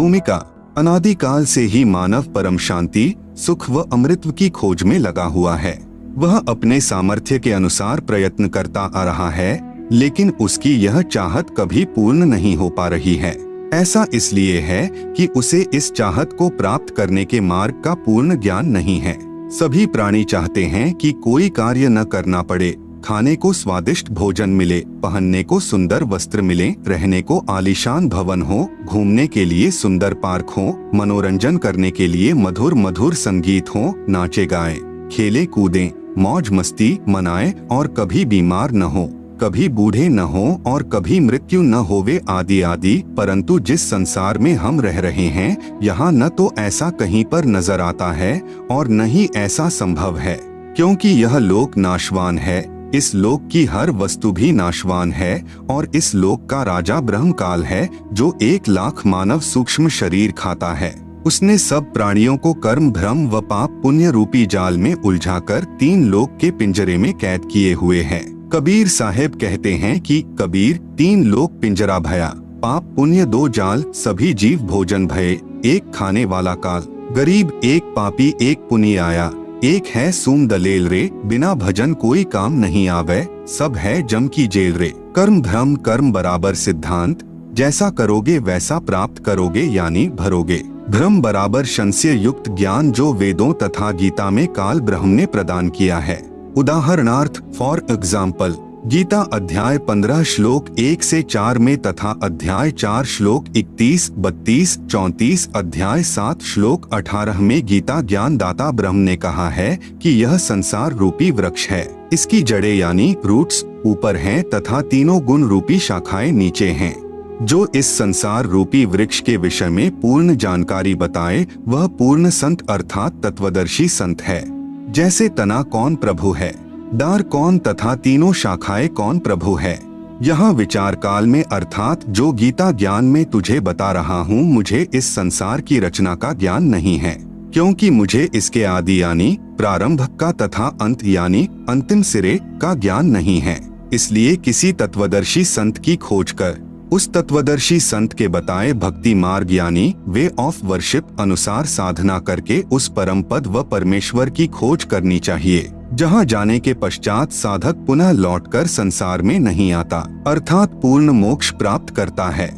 भूमिका। अनादिकाल से ही मानव परम शांति, सुख व अमृत की खोज में लगा हुआ है। वह अपने सामर्थ्य के अनुसार प्रयत्न करता आ रहा है, लेकिन उसकी यह चाहत कभी पूर्ण नहीं हो पा रही है। ऐसा इसलिए है कि उसे इस चाहत को प्राप्त करने के मार्ग का पूर्ण ज्ञान नहीं है। सभी प्राणी चाहते हैं कि कोई कार्य न करना पड़े, खाने को स्वादिष्ट भोजन मिले, पहनने को सुंदर वस्त्र मिले, रहने को आलीशान भवन हो, घूमने के लिए सुंदर पार्क हो, मनोरंजन करने के लिए मधुर मधुर संगीत हो, नाचे गाए, खेले कूदें, मौज मस्ती मनाए और कभी बीमार न हो, कभी बूढ़े न हो और कभी मृत्यु न होवे आदि आदि। परंतु जिस संसार में हम रह रहे हैं, यहाँ न तो ऐसा कहीं पर नजर आता है और न ही ऐसा संभव है, क्योंकि यह लोक नाशवान है। इस लोक की हर वस्तु भी नाशवान है और इस लोक का राजा ब्रह्मकाल है, जो 1,00,000 मानव सूक्ष्म शरीर खाता है। उसने सब प्राणियों को कर्म, भ्रम व पाप पुण्य रूपी जाल में उलझाकर 3 लोक के पिंजरे में कैद किए हुए है। कबीर साहेब कहते हैं कि कबीर 3 लोक पिंजरा भया, पाप पुण्य 2 जाल, सभी जीव भोजन भये, एक खाने वाला काल, गरीब एक पापी एक पुनी आया, एक है सूम दलेल रे, बिना भजन कोई काम नहीं आवे, सब है जम की जेल रे। कर्म भ्रम कर्म बराबर सिद्धांत, जैसा करोगे वैसा प्राप्त करोगे यानी भरोगे। भ्रम बराबर संशय युक्त ज्ञान, जो वेदों तथा गीता में काल ब्रह्म ने प्रदान किया है। उदाहरणार्थ, फॉर एग्जाम्पल, गीता अध्याय 15 श्लोक 1 से 4 में तथा अध्याय 4 श्लोक 31, 32, 34, अध्याय 7 श्लोक 18 में गीता ज्ञान दाता ब्रह्म ने कहा है कि यह संसार रूपी वृक्ष है। इसकी जड़ें यानी रूट्स ऊपर हैं तथा तीनों गुण रूपी शाखाएं नीचे हैं। जो इस संसार रूपी वृक्ष के विषय में पूर्ण जानकारी बताए, वह पूर्ण संत अर्थात तत्वदर्शी संत है। जैसे तना कौन प्रभु है, डार कौन तथा तीनों शाखाएं कौन प्रभु है। यहाँ विचार काल में अर्थात जो गीता ज्ञान में तुझे बता रहा हूँ, मुझे इस संसार की रचना का ज्ञान नहीं है, क्योंकि मुझे इसके आदि यानी प्रारंभ का तथा अंत यानी अंतिम सिरे का ज्ञान नहीं है। इसलिए किसी तत्वदर्शी संत की खोज कर उस तत्वदर्शी संत के बताए भक्ति मार्ग यानी वे ऑफ वर्शिप अनुसार साधना करके उस परम पद व परमेश्वर की खोज करनी चाहिए, जहाँ जाने के पश्चात साधक पुनः लौटकर संसार में नहीं आता, अर्थात पूर्ण मोक्ष प्राप्त करता है।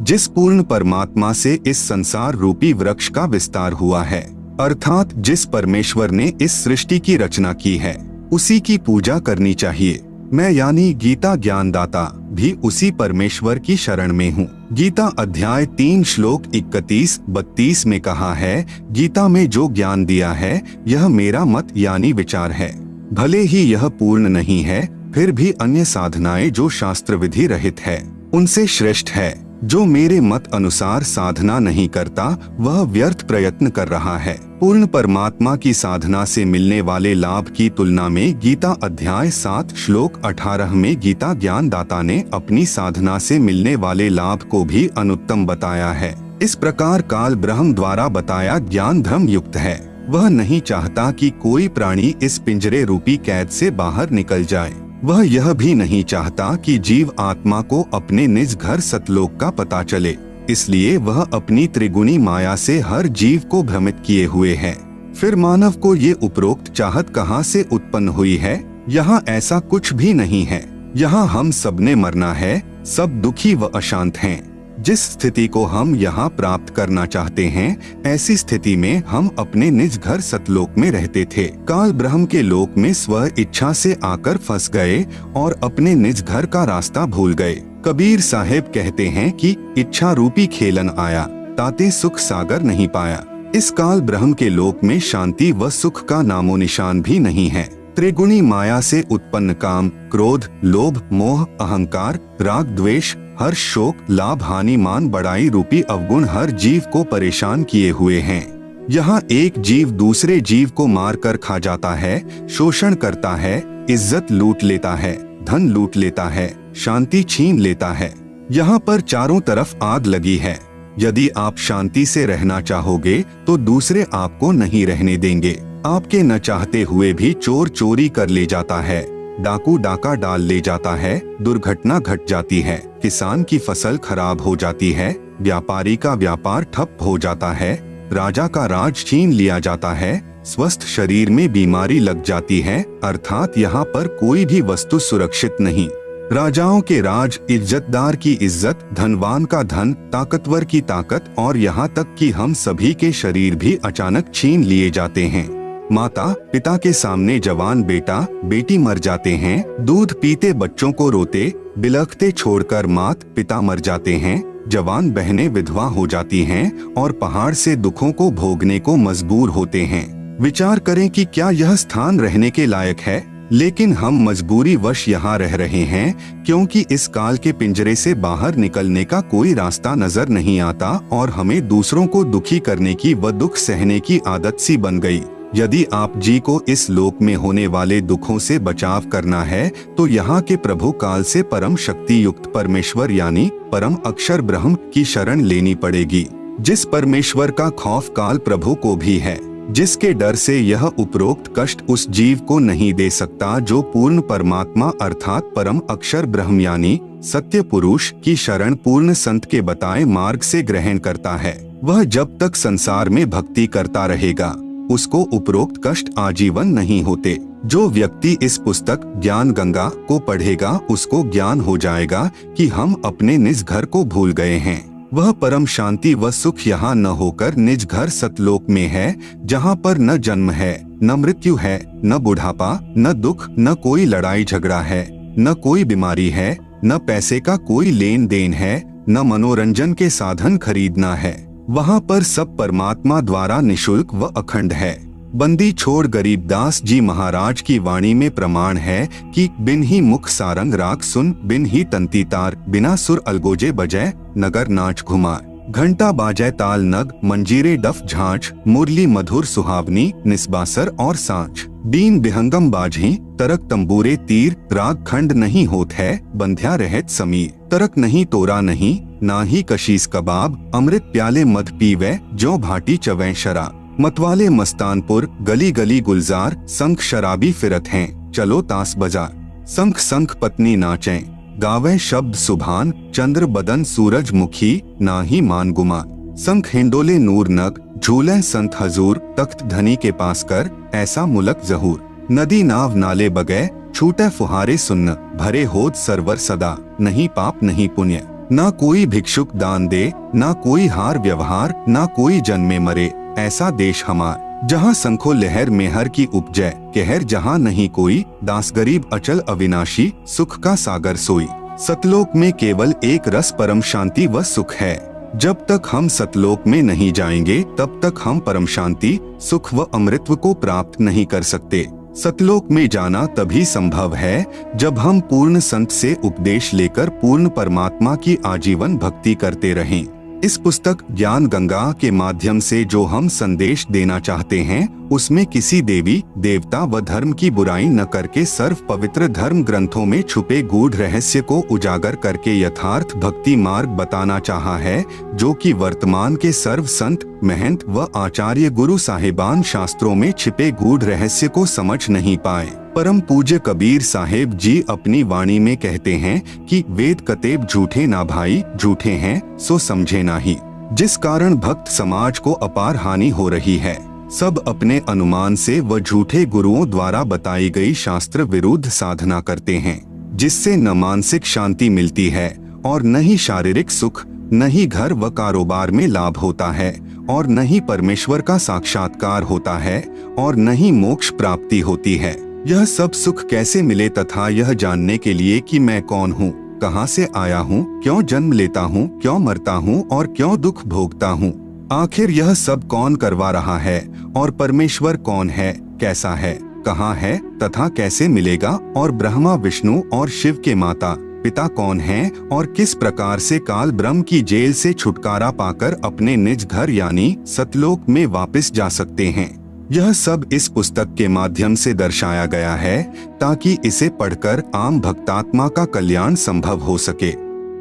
जिस पूर्ण परमात्मा से इस संसार रूपी वृक्ष का विस्तार हुआ है, अर्थात जिस परमेश्वर ने इस सृष्टि की रचना की है, उसी की पूजा करनी चाहिए। मैं यानी गीता ज्ञानदाता भी उसी परमेश्वर की शरण में हूँ। गीता अध्याय 3 श्लोक 31-32 में कहा है, गीता में जो ज्ञान दिया है यह मेरा मत यानी विचार है। भले ही यह पूर्ण नहीं है, फिर भी अन्य साधनाएं जो शास्त्र विधि रहित है उनसे श्रेष्ठ है। जो मेरे मत अनुसार साधना नहीं करता, वह व्यर्थ प्रयत्न कर रहा है। पूर्ण परमात्मा की साधना से मिलने वाले लाभ की तुलना में गीता अध्याय 7 श्लोक 18 में गीता ज्ञान दाता ने अपनी साधना से मिलने वाले लाभ को भी अनुत्तम बताया है। इस प्रकार काल ब्रह्म द्वारा बताया ज्ञान धर्म युक्त है। वह नहीं चाहता कि कोई प्राणी इस पिंजरे रूपी कैद से बाहर निकल जाए। वह यह भी नहीं चाहता कि जीव आत्मा को अपने निज घर सतलोक का पता चले। इसलिए वह अपनी त्रिगुणी माया से हर जीव को भ्रमित किए हुए है। फिर मानव को ये उपरोक्त चाहत कहाँ से उत्पन्न हुई है? यहाँ ऐसा कुछ भी नहीं है। यहाँ हम सबने मरना है, सब दुखी व अशांत हैं। जिस स्थिति को हम यहाँ प्राप्त करना चाहते हैं, ऐसी स्थिति में हम अपने निज घर सतलोक में रहते थे। काल ब्रह्म के लोक में स्व इच्छा से आकर फंस गए और अपने निज घर का रास्ता भूल गए। कबीर साहेब कहते हैं कि इच्छा रूपी खेलन आया, ताते सुख सागर नहीं पाया। इस काल ब्रह्म के लोक में शांति व सुख का नामो निशान भी नहीं है। त्रिगुणी माया से उत्पन्न काम, क्रोध, लोभ, मोह, अहंकार, राग, द्वेष, हर्ष, शोक, लाभ, हानि, मान, बड़ाई रूपी अवगुण हर जीव को परेशान किए हुए हैं। यहाँ एक जीव दूसरे जीव को मार कर खा जाता है, शोषण करता है, इज्जत लूट लेता है, धन लूट लेता है, शांति छीन लेता है। यहाँ पर चारों तरफ आग लगी है। यदि आप शांति से रहना चाहोगे तो दूसरे आपको नहीं रहने देंगे। आपके न चाहते हुए भी चोर चोरी कर ले जाता है, डाकू डाका डाल ले जाता है, दुर्घटना घट जाती है, किसान की फसल खराब हो जाती है, व्यापारी का व्यापार ठप हो जाता है, राजा का राज छीन लिया जाता है, स्वस्थ शरीर में बीमारी लग जाती है, अर्थात यहाँ पर कोई भी वस्तु सुरक्षित नहीं। राजाओं के राज, इज्जतदार की इज्जत, धनवान का धन, ताकतवर की ताकत और यहाँ तक कि हम सभी के शरीर भी अचानक छीन लिए जाते हैं। माता पिता के सामने जवान बेटा बेटी मर जाते हैं, दूध पीते बच्चों को रोते बिलखते छोड़कर मात पिता मर जाते हैं, जवान बहनें विधवा हो जाती हैं और पहाड़ से दुखों को भोगने को मजबूर होते हैं। विचार करें कि क्या यह स्थान रहने के लायक है, लेकिन हम मजबूरी वश यहाँ रह रहे हैं क्योंकि इस काल के पिंजरे से बाहर निकलने का कोई रास्ता नजर नहीं आता और हमें दूसरों को दुखी करने की व दुख सहने की आदत सी बन गई। यदि आप जी को इस लोक में होने वाले दुखों से बचाव करना है तो यहाँ के प्रभु काल से परम शक्ति युक्त परमेश्वर यानी परम अक्षर ब्रह्म की शरण लेनी पड़ेगी, जिस परमेश्वर का खौफ काल प्रभु को भी है, जिसके डर से यह उपरोक्त कष्ट उस जीव को नहीं दे सकता जो पूर्ण परमात्मा अर्थात परम अक्षर ब्रह्म यानी सत्य पुरुष की शरण पूर्ण संत के बताए मार्ग से ग्रहण करता है। वह जब तक संसार में भक्ति करता रहेगा उसको उपरोक्त कष्ट आजीवन नहीं होते। जो व्यक्ति इस पुस्तक ज्ञान गंगा को पढ़ेगा उसको ज्ञान हो जाएगा कि हम अपने निज घर को भूल गए हैं। वह परम शांति व सुख यहाँ न होकर निज घर सतलोक में है, जहाँ पर न जन्म है, न मृत्यु है, न बुढ़ापा, न दुख, न कोई लड़ाई झगड़ा है, न कोई बीमारी है, न पैसे का कोई लेन देन है, न मनोरंजन के साधन खरीदना है। वहाँ पर सब परमात्मा द्वारा निशुल्क व अखंड है। बंदी छोड़ गरीबदास जी महाराज की वाणी में प्रमाण है कि बिन ही मुख सारंग राग सुन, बिन ही तंती तार, बिना सुर अलगोजे बजै, नगर नाच घुमा, घंटा बाजै ताल नग, मंजीरे डफ झांझ, मुरली मधुर सुहावनी, निस्बासर और सांझ, बीन बिहंगम बाझी, तरक तंबूरे तीर, राग खंड नहीं होत है, बंध्या रहत समीर, तरक नहीं तोरा नहीं, ना ही कशीस कबाब, अमृत प्याले मध पीवे, जो भाटी चवै शराब, मतवाले मस्तानपुर, गली गली गुलजार, संख शराबी फिरत हैं, चलो तास बाजार, संख संख पत्नी नाचें, गावे शब्द सुभान, चंद्र बदन सूरज मुखी, ना ही मान गुमा, संख हिंडोले नूर नग, झूले संत हजूर, तख्त धनी के पास कर, ऐसा मुलक जहूर, नदी नाव नाले बगै, छूटे फुहारे सुन्न, भरे होद सरवर सदा, नहीं पाप नहीं पुण्य, ना कोई भिक्षुक दान दे, ना कोई हार व्यवहार, ना कोई जन्मे मरे, ऐसा देश हमार, जहाँ संखो लहर मेहर की उपजय, कहर जहाँ नहीं कोई, दास गरीब अचल अविनाशी, सुख का सागर सोई। सतलोक में केवल एक रस परम शांति व सुख है। जब तक हम सतलोक में नहीं जाएंगे तब तक हम परम शांति, सुख व अमृतत्व को प्राप्त नहीं कर सकते। सतलोक में जाना तभी संभव है जब हम पूर्ण संत से उपदेश लेकर पूर्ण परमात्मा की आजीवन भक्ति करते रहें। इस पुस्तक ज्ञान गंगा के माध्यम से जो हम संदेश देना चाहते हैं उसमें किसी देवी देवता व धर्म की बुराई न करके सर्व पवित्र धर्म ग्रंथों में छुपे गूढ़ रहस्य को उजागर करके यथार्थ भक्ति मार्ग बताना चाहा है, जो कि वर्तमान के सर्व संत महंत व आचार्य गुरु साहिबान शास्त्रों में छिपे गूढ़ रहस्य को समझ नहीं पाए। परम पूज्य कबीर साहेब जी अपनी वाणी में कहते हैं कि वेद कतेब झूठे ना भाई, झूठे हैं सो समझे नाही, जिस कारण भक्त समाज को अपार हानि हो रही है। सब अपने अनुमान से व झूठे गुरुओं द्वारा बताई गई शास्त्र विरुद्ध साधना करते हैं, जिससे न मानसिक शांति मिलती है और न ही शारीरिक सुख, न ही घर व कारोबार में लाभ होता है और न ही परमेश्वर का साक्षात्कार होता है और न ही मोक्ष प्राप्ति होती है। यह सब सुख कैसे मिले तथा यह जानने के लिए कि मैं कौन हूँ, कहाँ से आया हूँ, क्यों जन्म लेता हूँ, क्यों मरता हूँ और क्यों दुख भोगता हूँ, आखिर यह सब कौन करवा रहा है और परमेश्वर कौन है, कैसा है, कहाँ है तथा कैसे मिलेगा, और ब्रह्मा विष्णु और शिव के माता पिता कौन हैं और किस प्रकार से काल ब्रह्म की जेल से छुटकारा पाकर अपने निज घर यानी सतलोक में वापस जा सकते हैं। यह सब इस पुस्तक के माध्यम से दर्शाया गया है ताकि इसे पढ़कर आम भक्तात्मा का कल्याण संभव हो सके।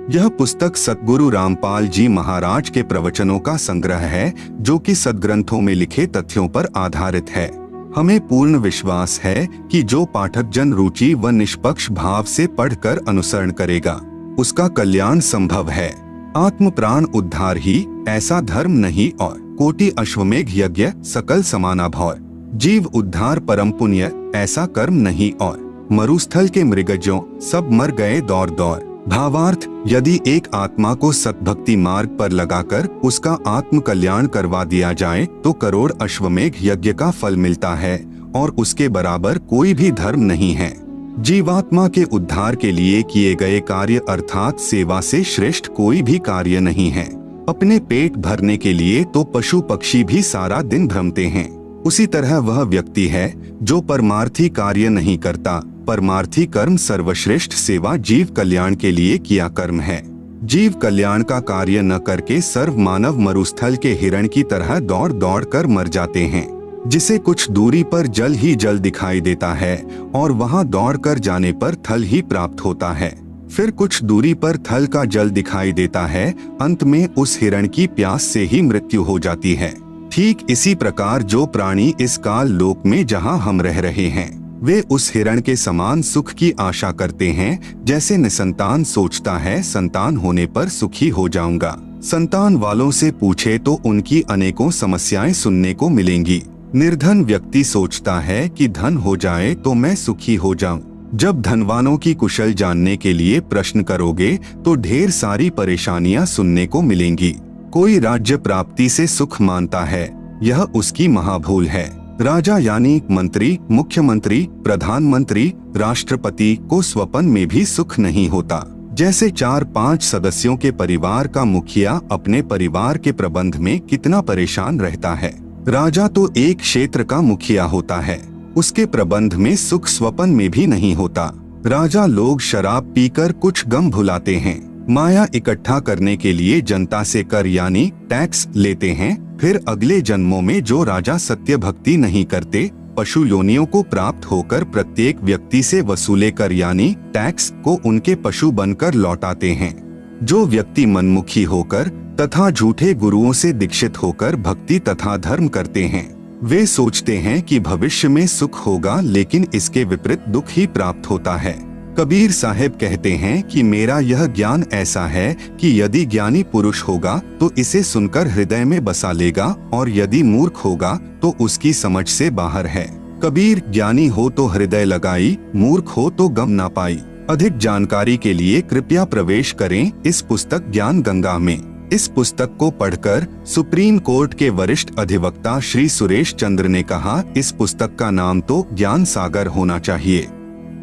यह पुस्तक सतगुरु रामपाल जी महाराज के प्रवचनों का संग्रह है जो कि सदग्रंथों में लिखे तथ्यों पर आधारित है। हमें पूर्ण विश्वास है कि जो पाठक जन रुचि व निष्पक्ष भाव से पढ़कर अनुसरण करेगा उसका कल्याण संभव है। आत्म प्राण उद्धार ही ऐसा धर्म नहीं और कोटि अश्वमेघ यज्ञ सकल समाना भय। जीव उद्धार परम पुण्य ऐसा कर्म नहीं और मरुस्थल के मृगजों सब मर गए दौड़ दौड़। भावार्थ, यदि एक आत्मा को सतभक्ति मार्ग पर लगाकर उसका आत्म कल्याण करवा दिया जाए तो करोड़ अश्वमेघ यज्ञ का फल मिलता है और उसके बराबर कोई भी धर्म नहीं है। जीवात्मा के उद्धार के लिए किए गए कार्य अर्थात सेवा से श्रेष्ठ कोई भी कार्य नहीं है। अपने पेट भरने के लिए तो पशु पक्षी भी सारा दिन भ्रमते हैं, उसी तरह वह व्यक्ति है जो परमार्थी कार्य नहीं करता। परमार्थी कर्म सर्वश्रेष्ठ सेवा जीव कल्याण के लिए किया कर्म है। जीव कल्याण का कार्य न करके सर्व मानव मरुस्थल के हिरण की तरह दौड़ दौड़ कर मर जाते हैं, जिसे कुछ दूरी पर जल ही जल दिखाई देता है और वहां दौड़ कर जाने पर थल ही प्राप्त होता है। फिर कुछ दूरी पर थल का जल दिखाई देता है, अंत में उस हिरण की प्यास से ही मृत्यु हो जाती है। ठीक इसी प्रकार जो प्राणी इस काल लोक में जहां हम रह रहे हैं वे उस हिरण के समान सुख की आशा करते हैं, जैसे निसंतान सोचता है संतान होने पर सुखी हो जाऊंगा। संतान वालों से पूछे तो उनकी अनेकों समस्याएं सुनने को मिलेंगी। निर्धन व्यक्ति सोचता है कि धन हो जाए तो मैं सुखी हो जाऊं। जब धनवानों की कुशल जानने के लिए प्रश्न करोगे तो ढेर सारी परेशानियां सुनने को मिलेंगी। कोई राज्य प्राप्ति से सुख मानता है, यह उसकी महाभूल है। राजा यानी मंत्री, मुख्यमंत्री, प्रधानमंत्री, राष्ट्रपति को स्वप्न में भी सुख नहीं होता। जैसे 4-5 सदस्यों के परिवार का मुखिया अपने परिवार के प्रबंध में कितना परेशान रहता है, राजा तो एक क्षेत्र का मुखिया होता है, उसके प्रबंध में सुख स्वप्न में भी नहीं होता। राजा लोग शराब पीकर कुछ गम भुलाते हैं, माया इकट्ठा करने के लिए जनता से कर यानी टैक्स लेते हैं। फिर अगले जन्मों में जो राजा सत्य भक्ति नहीं करते, पशु योनियों को प्राप्त होकर प्रत्येक व्यक्ति से वसूले कर यानी टैक्स को उनके पशु बनकर लौटाते हैं। जो व्यक्ति मनमुखी होकर तथा झूठे गुरुओं से दीक्षित होकर भक्ति तथा धर्म करते हैं, वे सोचते हैं कि भविष्य में सुख होगा, लेकिन इसके विपरीत दुख ही प्राप्त होता है। कबीर साहब कहते हैं कि मेरा यह ज्ञान ऐसा है कि यदि ज्ञानी पुरुष होगा तो इसे सुनकर हृदय में बसा लेगा और यदि मूर्ख होगा तो उसकी समझ से बाहर है। कबीर, ज्ञानी हो तो हृदय लगाई, मूर्ख हो तो गम ना पाई। अधिक जानकारी के लिए कृपया प्रवेश करें इस पुस्तक ज्ञान गंगा में। इस पुस्तक को पढ़कर सुप्रीम कोर्ट के वरिष्ठ अधिवक्ता श्री सुरेश चंद्र ने कहा, इस पुस्तक का नाम तो ज्ञान सागर होना चाहिए।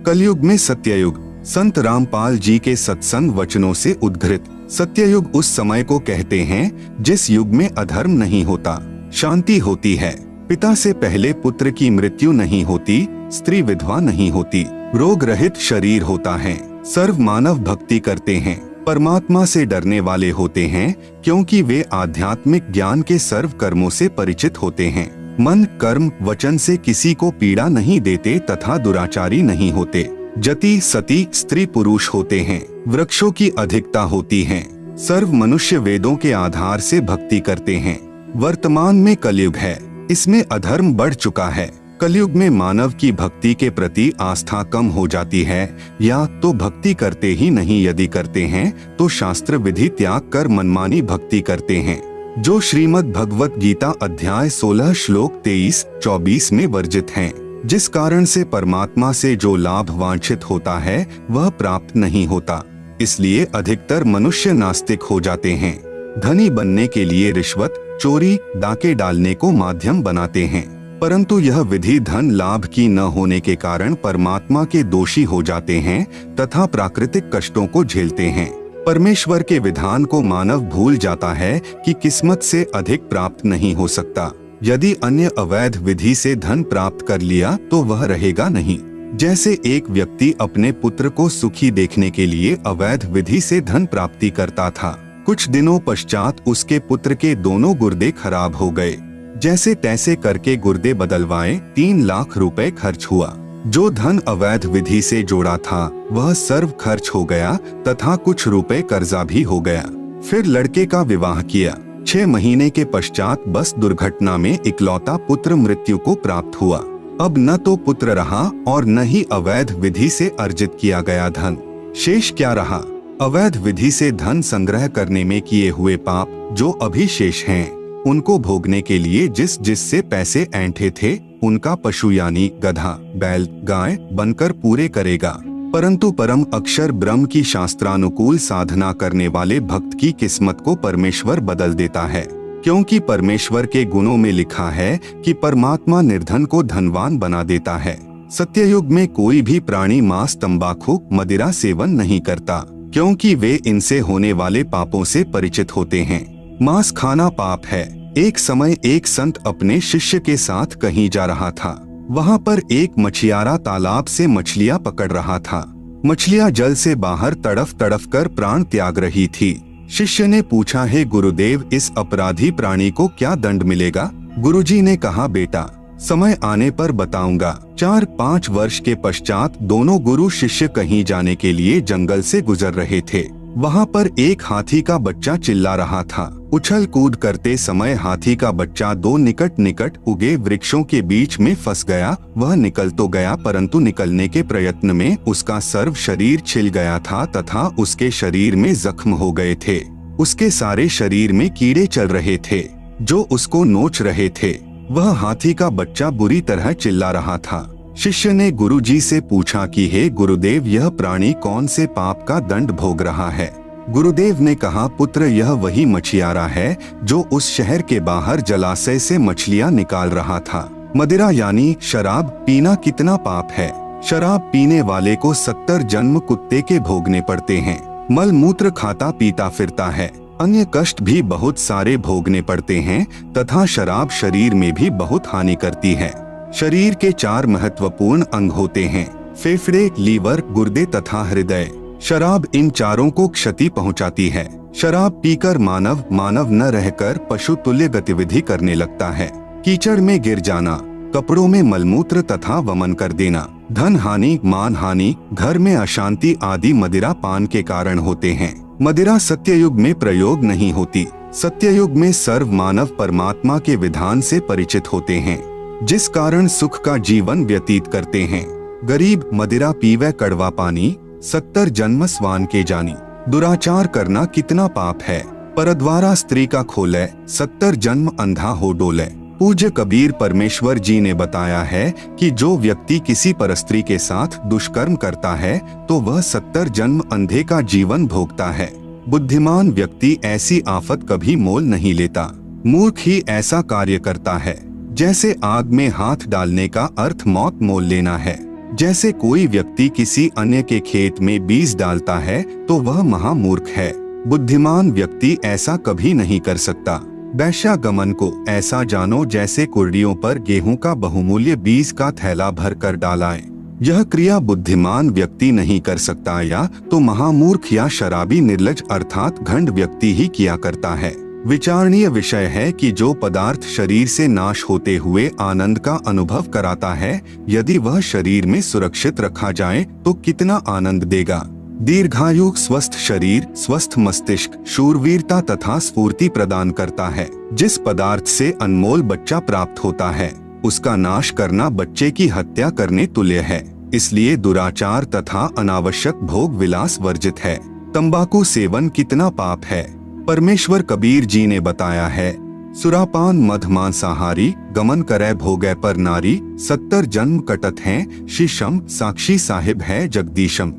कलयुग में सत्ययुग, संत रामपाल जी के सत्संग वचनों से उद्घृत। सत्ययुग उस समय को कहते हैं जिस युग में अधर्म नहीं होता, शांति होती है, पिता से पहले पुत्र की मृत्यु नहीं होती, स्त्री विधवा नहीं होती, रोग रहित शरीर होता है, सर्व मानव भक्ति करते हैं, परमात्मा से डरने वाले होते हैं क्योंकि वे आध्यात्मिक ज्ञान के सर्व कर्मों से परिचित होते हैं, मन कर्म वचन से किसी को पीड़ा नहीं देते तथा दुराचारी नहीं होते, जति सती स्त्री पुरुष होते हैं, वृक्षों की अधिकता होती है, सर्व मनुष्य वेदों के आधार से भक्ति करते हैं। वर्तमान में कलयुग है, इसमें अधर्म बढ़ चुका है। कलयुग में मानव की भक्ति के प्रति आस्था कम हो जाती है या तो भक्ति करते ही नहीं, यदि करते हैं तो शास्त्र विधि त्याग कर मनमानी भक्ति करते हैं, जो श्रीमद् भगवत गीता अध्याय 16 श्लोक 23-24 में वर्जित हैं, जिस कारण से परमात्मा से जो लाभ वांछित होता है वह प्राप्त नहीं होता। इसलिए अधिकतर मनुष्य नास्तिक हो जाते हैं। धनी बनने के लिए रिश्वत, चोरी, डाके डालने को माध्यम बनाते हैं, परंतु यह विधि धन लाभ की न होने के कारण परमात्मा के दोषी हो जाते हैं तथा प्राकृतिक कष्टों को झेलते हैं। परमेश्वर के विधान को मानव भूल जाता है कि किस्मत से अधिक प्राप्त नहीं हो सकता। यदि अन्य अवैध विधि से धन प्राप्त कर लिया तो वह रहेगा नहीं। जैसे एक व्यक्ति अपने पुत्र को सुखी देखने के लिए अवैध विधि से धन प्राप्ति करता था, कुछ दिनों पश्चात उसके पुत्र के दोनों गुर्दे खराब हो गए। जैसे तैसे करके गुर्दे बदलवाए 3 लाख रुपए खर्च हुआ। जो धन अवैध विधि से जोड़ा था वह सर्व खर्च हो गया तथा कुछ रुपए कर्जा भी हो गया। फिर लड़के का विवाह किया। 6 महीने के पश्चात बस दुर्घटना में इकलौता पुत्र मृत्यु को प्राप्त हुआ। अब न तो पुत्र रहा और न ही अवैध विधि से अर्जित किया गया धन। शेष क्या रहा? अवैध विधि से धन संग्रह करने में किए हुए पाप जो अभी शेष हैं, उनको भोगने के लिए जिससे पैसे ऐंठे थे, उनका पशु यानी गधा, बैल, गाय बनकर पूरे करेगा। परंतु परम अक्षर ब्रह्म की शास्त्रानुकूल साधना करने वाले भक्त की किस्मत को परमेश्वर बदल देता है, क्योंकि परमेश्वर के गुणों में लिखा है कि परमात्मा निर्धन को धनवान बना देता है। सत्ययुग में कोई भी प्राणी मांस, तंबाकू, मदिरा सेवन नहीं करता, क्योंकि वे इनसे होने वाले पापों से परिचित होते हैं। मांस खाना पाप है। एक समय एक संत अपने शिष्य के साथ कहीं जा रहा था। वहाँ पर एक मछियारा तालाब से मछलियाँ पकड़ रहा था। मछलियाँ जल से बाहर तड़फ तड़फ कर प्राण त्याग रही थी। शिष्य ने पूछा, हे गुरुदेव, इस अपराधी प्राणी को क्या दंड मिलेगा? गुरुजी ने कहा, बेटा, समय आने पर बताऊंगा। 4-5 वर्ष के पश्चात दोनों गुरु शिष्य कहीं जाने के लिए जंगल से गुजर रहे थे। वहाँ पर एक हाथी का बच्चा चिल्ला रहा था। उछल कूद करते समय हाथी का बच्चा 2 निकट उगे वृक्षों के बीच में फंस गया। वह निकल तो गया, परंतु निकलने के प्रयत्न में उसका सर्व शरीर छिल गया था तथा उसके शरीर में जख्म हो गए थे। उसके सारे शरीर में कीड़े चल रहे थे जो उसको नोच रहे थे। वह हाथी का बच्चा बुरी तरह चिल्ला रहा था। शिष्य ने गुरुजी से पूछा कि हे गुरुदेव, यह प्राणी कौन से पाप का दंड भोग रहा है? गुरुदेव ने कहा, पुत्र, यह वही मछियारा है जो उस शहर के बाहर जलाशय से मछलियां निकाल रहा था। मदिरा यानी शराब पीना कितना पाप है। शराब पीने वाले को 70 जन्म कुत्ते के भोगने पड़ते हैं। मल मूत्र खाता पीता फिरता है। अन्य कष्ट भी बहुत सारे भोगने पड़ते हैं तथा शराब शरीर में भी बहुत हानि करती है। शरीर के 4 महत्वपूर्ण अंग होते हैं, फेफड़े, लीवर, गुर्दे तथा हृदय। शराब इन चारों को क्षति पहुंचाती है। शराब पीकर मानव न रहकर पशु तुल्य गतिविधि करने लगता है। कीचड़ में गिर जाना, कपड़ों में मलमूत्र तथा वमन कर देना, धन हानि, मान हानि, घर में अशांति आदि मदिरा पान के कारण होते हैं। मदिरा सत्ययुग में प्रयोग नहीं होती। सत्ययुग में सर्व मानव परमात्मा के विधान से परिचित होते हैं, जिस कारण सुख का जीवन व्यतीत करते हैं। गरीब मदिरा पीवे कड़वा पानी, 70 जन्म स्वान के जानी। दुराचार करना कितना पाप है। परद्वारा स्त्री का खोले, 70 जन्म अंधा हो डोले। पूज्य कबीर परमेश्वर जी ने बताया है कि जो व्यक्ति किसी परस्त्री के साथ दुष्कर्म करता है तो वह 70 जन्म अंधे का जीवन भोगता है। बुद्धिमान व्यक्ति ऐसी आफत कभी मोल नहीं लेता। मूर्ख ही ऐसा कार्य करता है। जैसे आग में हाथ डालने का अर्थ मौत मोल लेना है। जैसे कोई व्यक्ति किसी अन्य के खेत में बीज डालता है तो वह महामूर्ख है। बुद्धिमान व्यक्ति ऐसा कभी नहीं कर सकता। वैश्यागमन को ऐसा जानो जैसे कुर्डियों पर गेहूं का बहुमूल्य बीज का थैला भर कर डालाए। यह क्रिया बुद्धिमान व्यक्ति नहीं कर सकता, या तो महामूर्ख या शराबी निर्लज अर्थात घंड व्यक्ति ही किया करता है। विचारणीय विषय है कि जो पदार्थ शरीर से नाश होते हुए आनंद का अनुभव कराता है, यदि वह शरीर में सुरक्षित रखा जाए तो कितना आनंद देगा। दीर्घायु, स्वस्थ शरीर, स्वस्थ मस्तिष्क, शूरवीरता तथा स्फूर्ति प्रदान करता है। जिस पदार्थ से अनमोल बच्चा प्राप्त होता है, उसका नाश करना बच्चे की हत्या करने तुल्य है। इसलिए दुराचार तथा अनावश्यक भोग विलास वर्जित है। तंबाकू सेवन कितना पाप है। परमेश्वर कबीर जी ने बताया है, सुरापान मध मांसाहारी, गमन करे भोगे पर नारी, 70 जन्म कटत हैं, शीशम साक्षी साहिब है जगदीशम।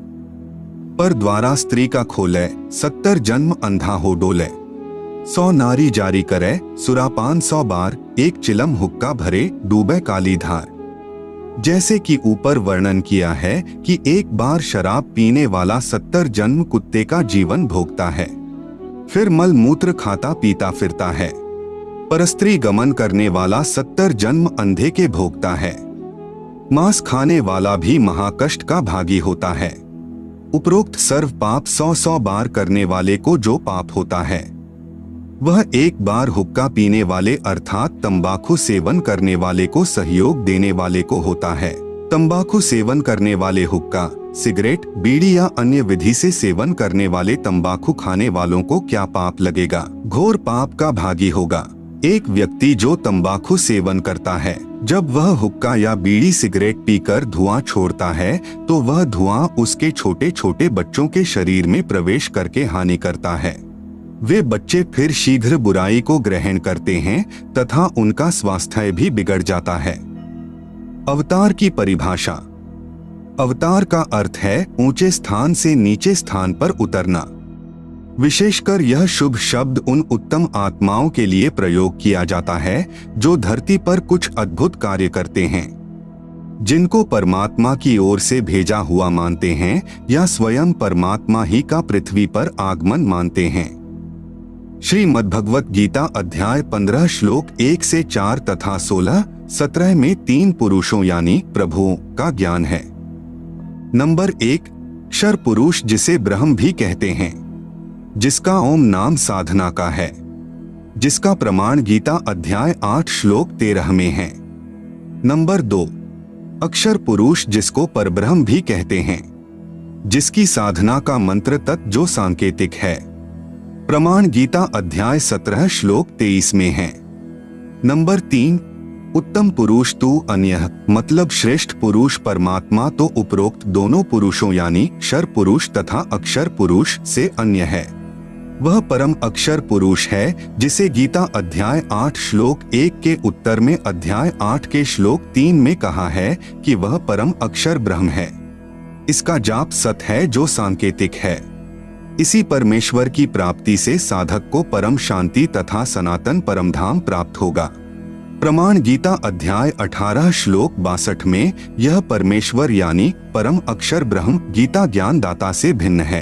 पर द्वारा स्त्री का खोले, 70 जन्म अंधा हो डोले। 100 नारी जारी करे, सुरापान 100 बार, एक चिलम हुक्का भरे, डूबे काली धार। जैसे कि ऊपर वर्णन किया है कि एक बार शराब पीने वाला 70 जन्म कुत्ते का जीवन भोगता है, फिर मल मूत्र खाता पीता फिरता है। परस्त्री गमन करने वाला 70 जन्म अंधे के भोगता है। मांस खाने वाला भी महाकष्ट का भागी होता है। उपरोक्त सर्व पाप 100 बार करने वाले को जो पाप होता है, वह एक बार हुक्का पीने वाले अर्थात तंबाकू सेवन करने वाले को सहयोग देने वाले को होता है। तंबाकू सेवन करने वाले हुक्का, सिगरेट, बीड़ी या अन्य विधि से सेवन करने वाले तंबाकू खाने वालों को क्या पाप लगेगा? घोर पाप का भागी होगा। एक व्यक्ति जो तंबाकू सेवन करता है जब वह हुक्का या बीड़ी सिगरेट पीकर धुआं छोड़ता है तो वह धुआं उसके छोटे छोटे बच्चों के शरीर में प्रवेश करके हानि करता है। वे बच्चे फिर शीघ्र बुराई को ग्रहण करते हैं तथा उनका स्वास्थ्य भी बिगड़ जाता है। अवतार की परिभाषा। अवतार का अर्थ है ऊंचे स्थान से नीचे स्थान पर उतरना। विशेषकर यह शुभ शब्द उन उत्तम आत्माओं के लिए प्रयोग किया जाता है जो धरती पर कुछ अद्भुत कार्य करते हैं, जिनको परमात्मा की ओर से भेजा हुआ मानते हैं या स्वयं परमात्मा ही का पृथ्वी पर आगमन मानते हैं। श्रीमद् भगवत गीता अध्याय 15 श्लोक 1 से 4 तथा 16-17 में 3 पुरुषों यानी प्रभुओं का ज्ञान है। नंबर 1, क्षर पुरुष जिसे ब्रह्म भी कहते हैं, जिसका ओम नाम साधना का है, जिसका प्रमाण गीता अध्याय 8 श्लोक 13 में है। नंबर 2, अक्षर पुरुष जिसको परब्रह्म भी कहते हैं, जिसकी साधना का मंत्र तत् जो सांकेतिक है, प्रमाण गीता अध्याय 17 श्लोक 23 में है। नंबर 3, उत्तम पुरुष तू अन्य मतलब श्रेष्ठ पुरुष परमात्मा तो उपरोक्त दोनों पुरुषों यानी क्षर पुरुष तथा अक्षर पुरुष से अन्य है। वह परम अक्षर पुरुष है जिसे गीता अध्याय 8 श्लोक 1 के उत्तर में अध्याय 8 के श्लोक 3 में कहा है कि वह परम अक्षर ब्रह्म है। इसका जाप सत है जो सांकेतिक है। इसी परमेश्वर की प्राप्ति से साधक को परम शांति तथा सनातन परमधाम प्राप्त होगा। प्रमाण गीता अध्याय 18 श्लोक 62 में यह परमेश्वर यानी परम अक्षर ब्रह्म गीता ज्ञान दाता से भिन्न है।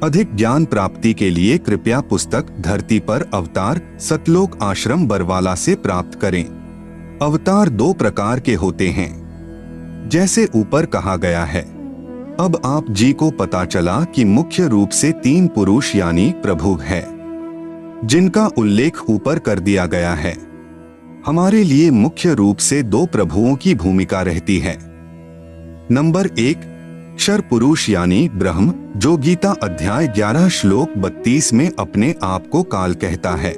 अधिक ज्ञान प्राप्ति के लिए कृपया पुस्तक धरती पर अवतार सतलोक आश्रम बरवाला से प्राप्त करें। अवतार 2 प्रकार के होते हैं, जैसे ऊपर कहा गया है। अब आप जी को पता चला कि मुख्य रूप से 3 पुरुष यानी प्रभु है, जिनका उल्लेख ऊपर कर दिया गया है। हमारे लिए मुख्य रूप से 2 प्रभुओं की भूमिका रहती है। नंबर 1, क्षर पुरुष यानी ब्रह्म जो गीता अध्याय 11 श्लोक 32 में अपने आप को काल कहता है।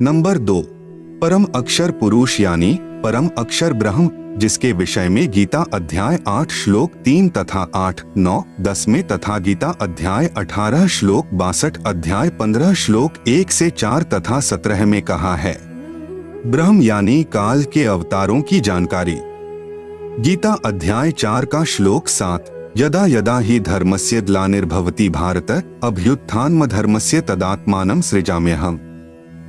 नंबर 2, परम अक्षर पुरुष यानी परम अक्षर ब्रह्म जिसके विषय में गीता अध्याय 8 श्लोक 3 तथा 8, 9, 10 में तथा गीता अध्याय 18 श्लोक 62 अध्याय 15 श्लोक 1 से 4 तथा 17 में कहा है। ब्रह्म यानी काल के अवतारों की जानकारी। गीता अध्याय 4 का श्लोक 7, यदा यदा हि धर्मस्य ग्लानिर्भवति भारत अभ्युत्थानमधर्मस्य तदात्मानं सृजाम्यहम्।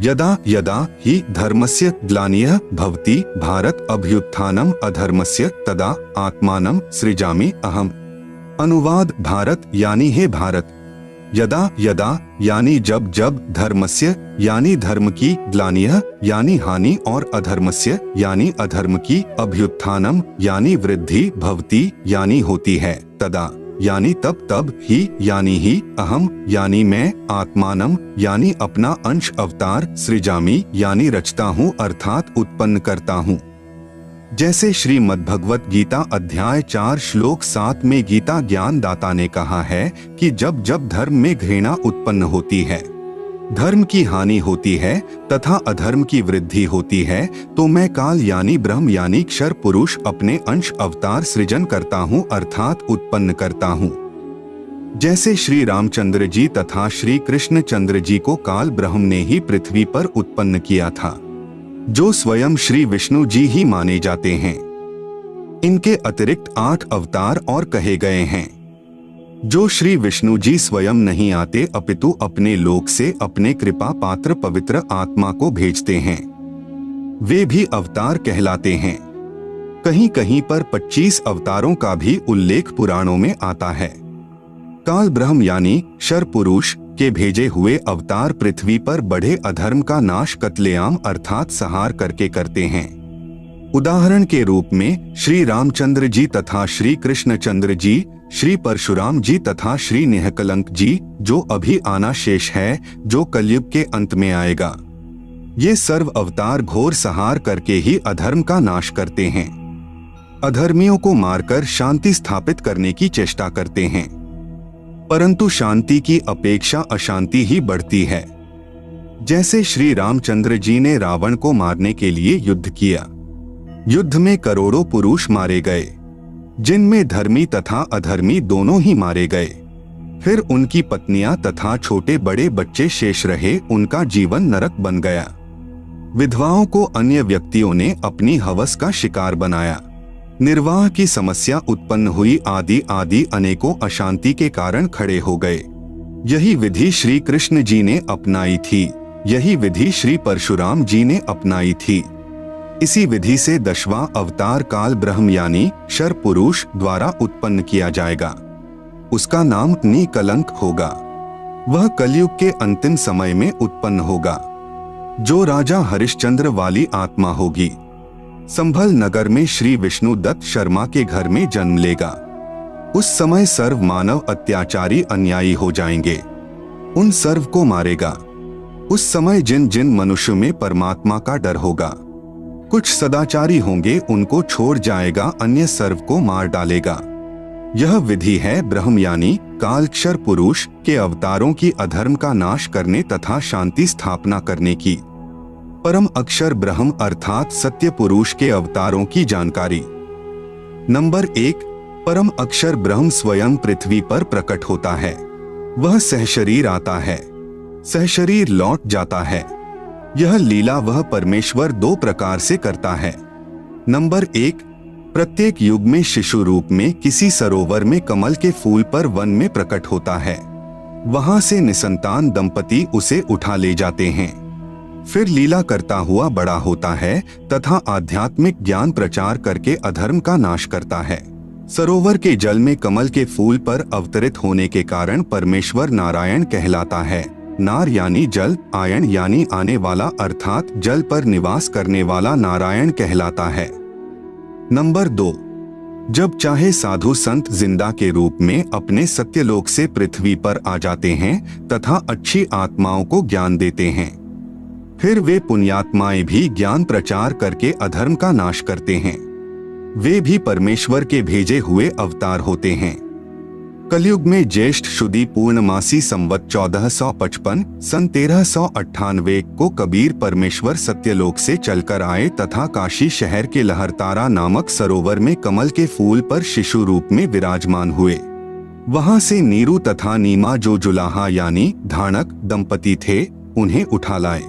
यदा यदा हि धर्मस्य ग्लानिः भवति भारत अभ्युत्थानम् अधर्मस्य तदा आत्मानं सृजामि अहम्। अनुवाद भारत यानी हे भारत, यदा यदा यानी जब जब, धर्मस्य यानी धर्म की, ग्लानियः यानी हानि और अधर्मस्य यानी अधर्म की, अभ्युत्थानम यानी वृद्धि, भवति यानी होती है, तदा यानी तब, तब ही यानी ही, अहम यानी मैं, आत्मानम यानी अपना अंश, अवतार, सृजामि यानी रचता हूँ अर्थात उत्पन्न करता हूँ। जैसे श्रीमद् भगवत गीता अध्याय 4 श्लोक 7 में गीता ज्ञान दाता ने कहा है कि जब जब धर्म में घृणा उत्पन्न होती है, धर्म की हानि होती है तथा अधर्म की वृद्धि होती है, तो मैं काल यानी ब्रह्म यानी क्षर पुरुष अपने अंश अवतार सृजन करता हूँ अर्थात उत्पन्न करता हूँ। जैसे श्री रामचंद्र जी तथा श्री कृष्ण चंद्र जी को काल ब्रह्म ने ही पृथ्वी पर उत्पन्न किया था, जो स्वयं श्री विष्णु जी ही माने जाते हैं। इनके अतिरिक्त 8 अवतार और कहे गए हैं, जो श्री विष्णु जी स्वयं नहीं आते अपितु अपने लोक से अपने कृपा पात्र पवित्र आत्मा को भेजते हैं। वे भी अवतार कहलाते हैं। कहीं कहीं पर 25 अवतारों का भी उल्लेख पुराणों में आता है। काल ब्रह्म यानी क्षर पुरुष के भेजे हुए अवतार पृथ्वी पर बढ़े अधर्म का नाश कत्लेआम अर्थात संहार करके करते हैं। उदाहरण के रूप में श्री रामचंद्र जी तथा श्री कृष्णचंद्र जी, श्री परशुराम जी तथा श्री निहकलंक जी, जो अभी आना शेष है, जो कलयुग के अंत में आएगा। ये सर्व अवतार घोर संहार करके ही अधर्म का नाश करते हैं, अधर्मियों को मारकर शांति स्थापित करने की चेष्टा करते हैं। परंतु शांति की अपेक्षा अशांति ही बढ़ती है। जैसे श्री रामचंद्र जी ने रावण को मारने के लिए युद्ध किया, युद्ध में करोड़ों पुरुष मारे गए, जिनमें धर्मी तथा अधर्मी दोनों ही मारे गए। फिर उनकी पत्नियां तथा छोटे बड़े बच्चे शेष रहे, उनका जीवन नरक बन गया। विधवाओं को अन्य व्यक्तियों ने अपनी हवस का शिकार बनाया। निर्वाह की समस्या उत्पन्न हुई, आदि आदि अनेकों अशांति के कारण खड़े हो गए। यही विधि श्री कृष्ण जी ने अपनाई थी, यही विधि श्री परशुराम जी ने अपनाई थी। इसी विधि से 10वां अवतार काल ब्रह्म यानी शर पुरुष द्वारा उत्पन्न किया जाएगा। उसका नाम निकलंक होगा। वह कलयुग के अंतिम समय में उत्पन्न होगा, जो राजा हरिश्चंद्र वाली आत्मा होगी। संभल नगर में श्री विष्णु दत्त शर्मा के घर में जन्म लेगा। उस समय सर्व मानव अत्याचारी अन्यायी हो जाएंगे, उन सर्व को मारेगा। उस समय जिन जिन मनुष्य में परमात्मा का डर होगा, कुछ सदाचारी होंगे, उनको छोड़ जाएगा, अन्य सर्व को मार डालेगा। यह विधि है ब्रह्म यानी कालक्षर पुरुष के अवतारों की अधर्म का नाश करने तथा शांति स्थापना करने की। परम अक्षर ब्रह्म अर्थात सत्य पुरुष के अवतारों की जानकारी। नंबर 1, परम अक्षर ब्रह्म स्वयं पृथ्वी पर प्रकट होता है। वह सहशरीर आता है, सहशरीर लौट जाता है। यह लीला वह परमेश्वर 2 प्रकार से करता है। नंबर 1, प्रत्येक युग में शिशु रूप में किसी सरोवर में कमल के फूल पर वन में प्रकट होता है। वहां से निसंतान दंपति उसे उठा ले जाते हैं। फिर लीला करता हुआ बड़ा होता है तथा आध्यात्मिक ज्ञान प्रचार करके अधर्म का नाश करता है। सरोवर के जल में कमल के फूल पर अवतरित होने के कारण परमेश्वर नारायण कहलाता है। नार यानी जल, आयन यानी आने वाला, अर्थात जल पर निवास करने वाला नारायण कहलाता है। नंबर 2, जब चाहे साधु संत जिंदा के रूप में अपने सत्यलोक से पृथ्वी पर आ जाते हैं तथा अच्छी आत्माओं को ज्ञान देते हैं। फिर वे पुण्यात्माएं भी ज्ञान प्रचार करके अधर्म का नाश करते हैं। वे भी परमेश्वर के भेजे हुए अवतार होते हैं। कलयुग में ज्येष्ठ शुदी पूर्णमासी संवत 1455 सन 1398 को कबीर परमेश्वर सत्यलोक से चलकर आए तथा काशी शहर के लहरतारा नामक सरोवर में कमल के फूल पर शिशु रूप में विराजमान हुए। वहां से नीरू तथा नीमा जो जुलाहा यानी धानक दंपति थे, उन्हें उठा लाए।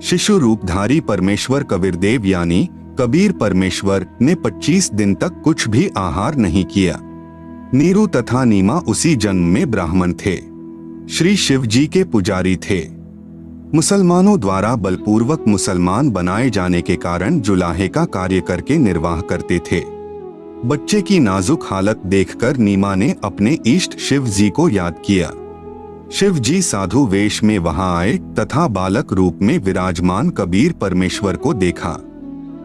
शिशु रूपधारी परमेश्वर कबीरदेव यानी कबीर परमेश्वर ने 25 दिन तक कुछ भी आहार नहीं किया। नीरू तथा नीमा उसी जन्म में ब्राह्मण थे, श्री शिव जी के पुजारी थे। मुसलमानों द्वारा बलपूर्वक मुसलमान बनाए जाने के कारण जुलाहे का कार्य करके निर्वाह करते थे। बच्चे की नाजुक हालत देखकर नीमा ने अपने इष्ट शिव जी को याद किया। शिव जी साधु वेश में वहां आए तथा बालक रूप में विराजमान कबीर परमेश्वर को देखा।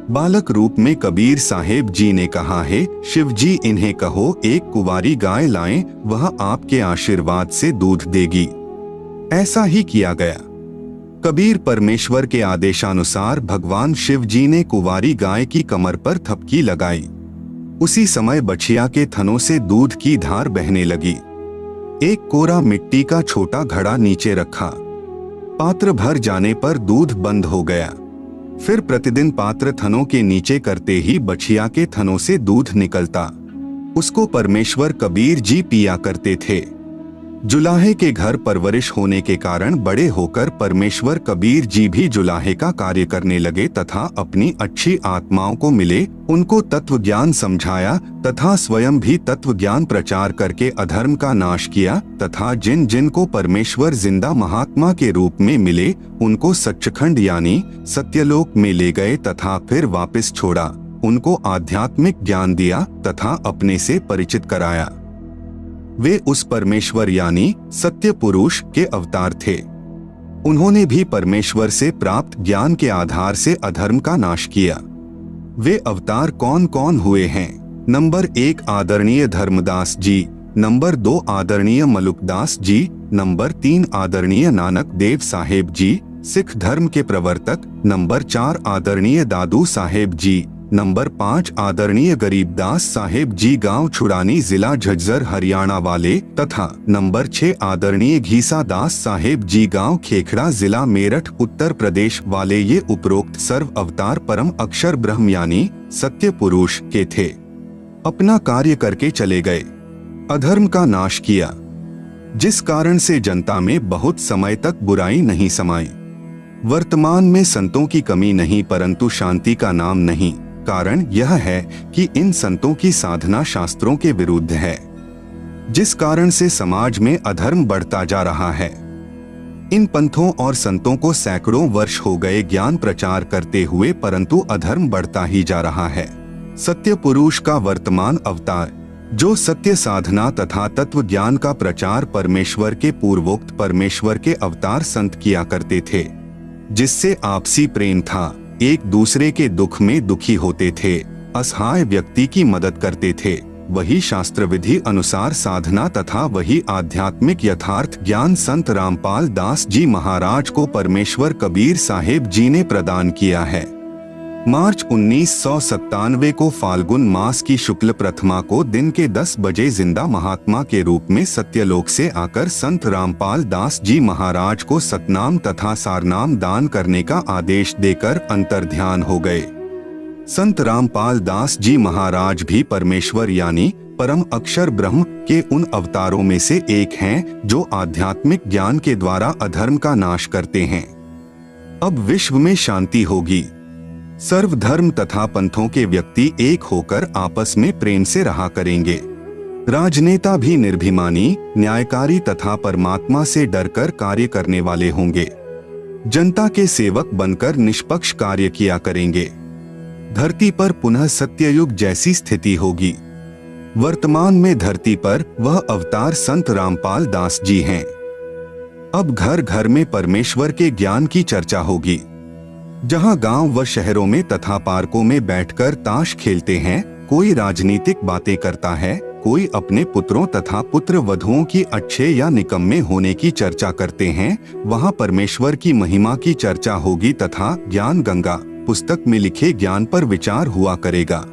बालक रूप में कबीर साहेब जी ने कहा, है शिव जी इन्हें कहो एक कुंवारी गाय लाएं, वह आपके आशीर्वाद से दूध देगी। ऐसा ही किया गया। कबीर परमेश्वर के आदेशानुसार भगवान शिव जी ने कुंवारी गाय की कमर पर थपकी लगाई। उसी समय बछिया के थनों से दूध की धार बहने लगी। एक कोरा मिट्टी का छोटा घड़ा नीचे रखा। पात्र भर जाने पर दूध बंद हो गया। फिर प्रतिदिन पात्र थनों के नीचे करते ही बछिया के थनों से दूध निकलता। उसको परमेश्वर कबीर जी पिया करते थे। जुलाहे के घर परवरिश होने के कारण बड़े होकर परमेश्वर कबीर जी भी जुलाहे का कार्य करने लगे तथा अपनी अच्छी आत्माओं को मिले, उनको तत्व ज्ञान समझाया तथा स्वयं भी तत्व ज्ञान प्रचार करके अधर्म का नाश किया तथा जिन जिन को परमेश्वर जिंदा महात्मा के रूप में मिले उनको सच्चखंड यानी सत्यलोक में ले गए तथा फिर वापस छोड़ा। उनको आध्यात्मिक ज्ञान दिया तथा अपने से परिचित कराया। वे उस परमेश्वर यानी सत्य पुरुष के अवतार थे। उन्होंने भी परमेश्वर से प्राप्त ज्ञान के आधार से अधर्म का नाश किया। वे अवतार कौन कौन हुए हैं? नंबर 1 आदरणीय धर्मदास जी, नंबर 2 आदरणीय मलुकदास जी, नंबर 3 आदरणीय नानक देव साहेब जी, सिख धर्म के प्रवर्तक, नंबर 4 आदरणीय दादू साहेब जी, नंबर 5 आदरणीय गरीबदास साहेब जी गांव छुड़ानी जिला झज्जर हरियाणा वाले तथा नंबर 6 आदरणीय घीसा दास साहेब जी गांव खेखड़ा जिला मेरठ उत्तर प्रदेश वाले ये उपरोक्त सर्व अवतार परम अक्षर ब्रह्म यानी सत्य पुरुष के थे। अपना कार्य करके चले गए, अधर्म का नाश किया, जिस कारण से जनता में बहुत समय तक बुराई नहीं समाई। वर्तमान में संतों की कमी नहीं परंतु शांति का नाम नहीं। कारण यह है कि इन संतों की साधना शास्त्रों के विरुद्ध है, जिस कारण से समाज में अधर्म बढ़ता जा रहा है। इन पंथों और संतों को सैकड़ों वर्ष हो गए ज्ञान प्रचार करते हुए परंतु अधर्म बढ़ता ही जा रहा है। सत्य पुरुष का वर्तमान अवतार जो सत्य साधना तथा तत्व ज्ञान का प्रचार परमेश्वर के पूर्वोक्त परमेश्वर के अवतार संत किया करते थे, जिससे आपसी प्रेम था, एक दूसरे के दुख में दुखी होते थे, असहाय व्यक्ति की मदद करते थे, वही शास्त्र विधि अनुसार साधना तथा वही आध्यात्मिक यथार्थ ज्ञान संत रामपाल दास जी महाराज को परमेश्वर कबीर साहेब जी ने प्रदान किया है। मार्च 1997 को फाल्गुन मास की शुक्ल प्रथमा को दिन के 10 बजे जिंदा महात्मा के रूप में सत्यलोक से आकर संत रामपाल दास जी महाराज को सतनाम तथा सारनाम दान करने का आदेश देकर अंतर्ध्यान हो गए। संत रामपाल दास जी महाराज भी परमेश्वर यानी परम अक्षर ब्रह्म के उन अवतारों में से एक हैं जो आध्यात्मिक ज्ञान के द्वारा अधर्म का नाश करते हैं। अब विश्व में शांति होगी। सर्व धर्म तथा पंथों के व्यक्ति एक होकर आपस में प्रेम से रहा करेंगे। राजनेता भी निर्भिमानी, न्यायकारी तथा परमात्मा से डरकर कार्य करने वाले होंगे। जनता के सेवक बनकर निष्पक्ष कार्य किया करेंगे। धरती पर पुनः सत्ययुग जैसी स्थिति होगी। वर्तमान में धरती पर वह अवतार संत रामपाल दास जी हैं। अब घर घर में परमेश्वर के ज्ञान की चर्चा होगी। जहां गांव व शहरों में तथा पार्कों में बैठकर ताश खेलते हैं, कोई राजनीतिक बातें करता है, कोई अपने पुत्रों तथा पुत्र वधुओं की अच्छे या निकम्मे होने की चर्चा करते हैं, वहां परमेश्वर की महिमा की चर्चा होगी तथा ज्ञान गंगा पुस्तक में लिखे ज्ञान पर विचार हुआ करेगा।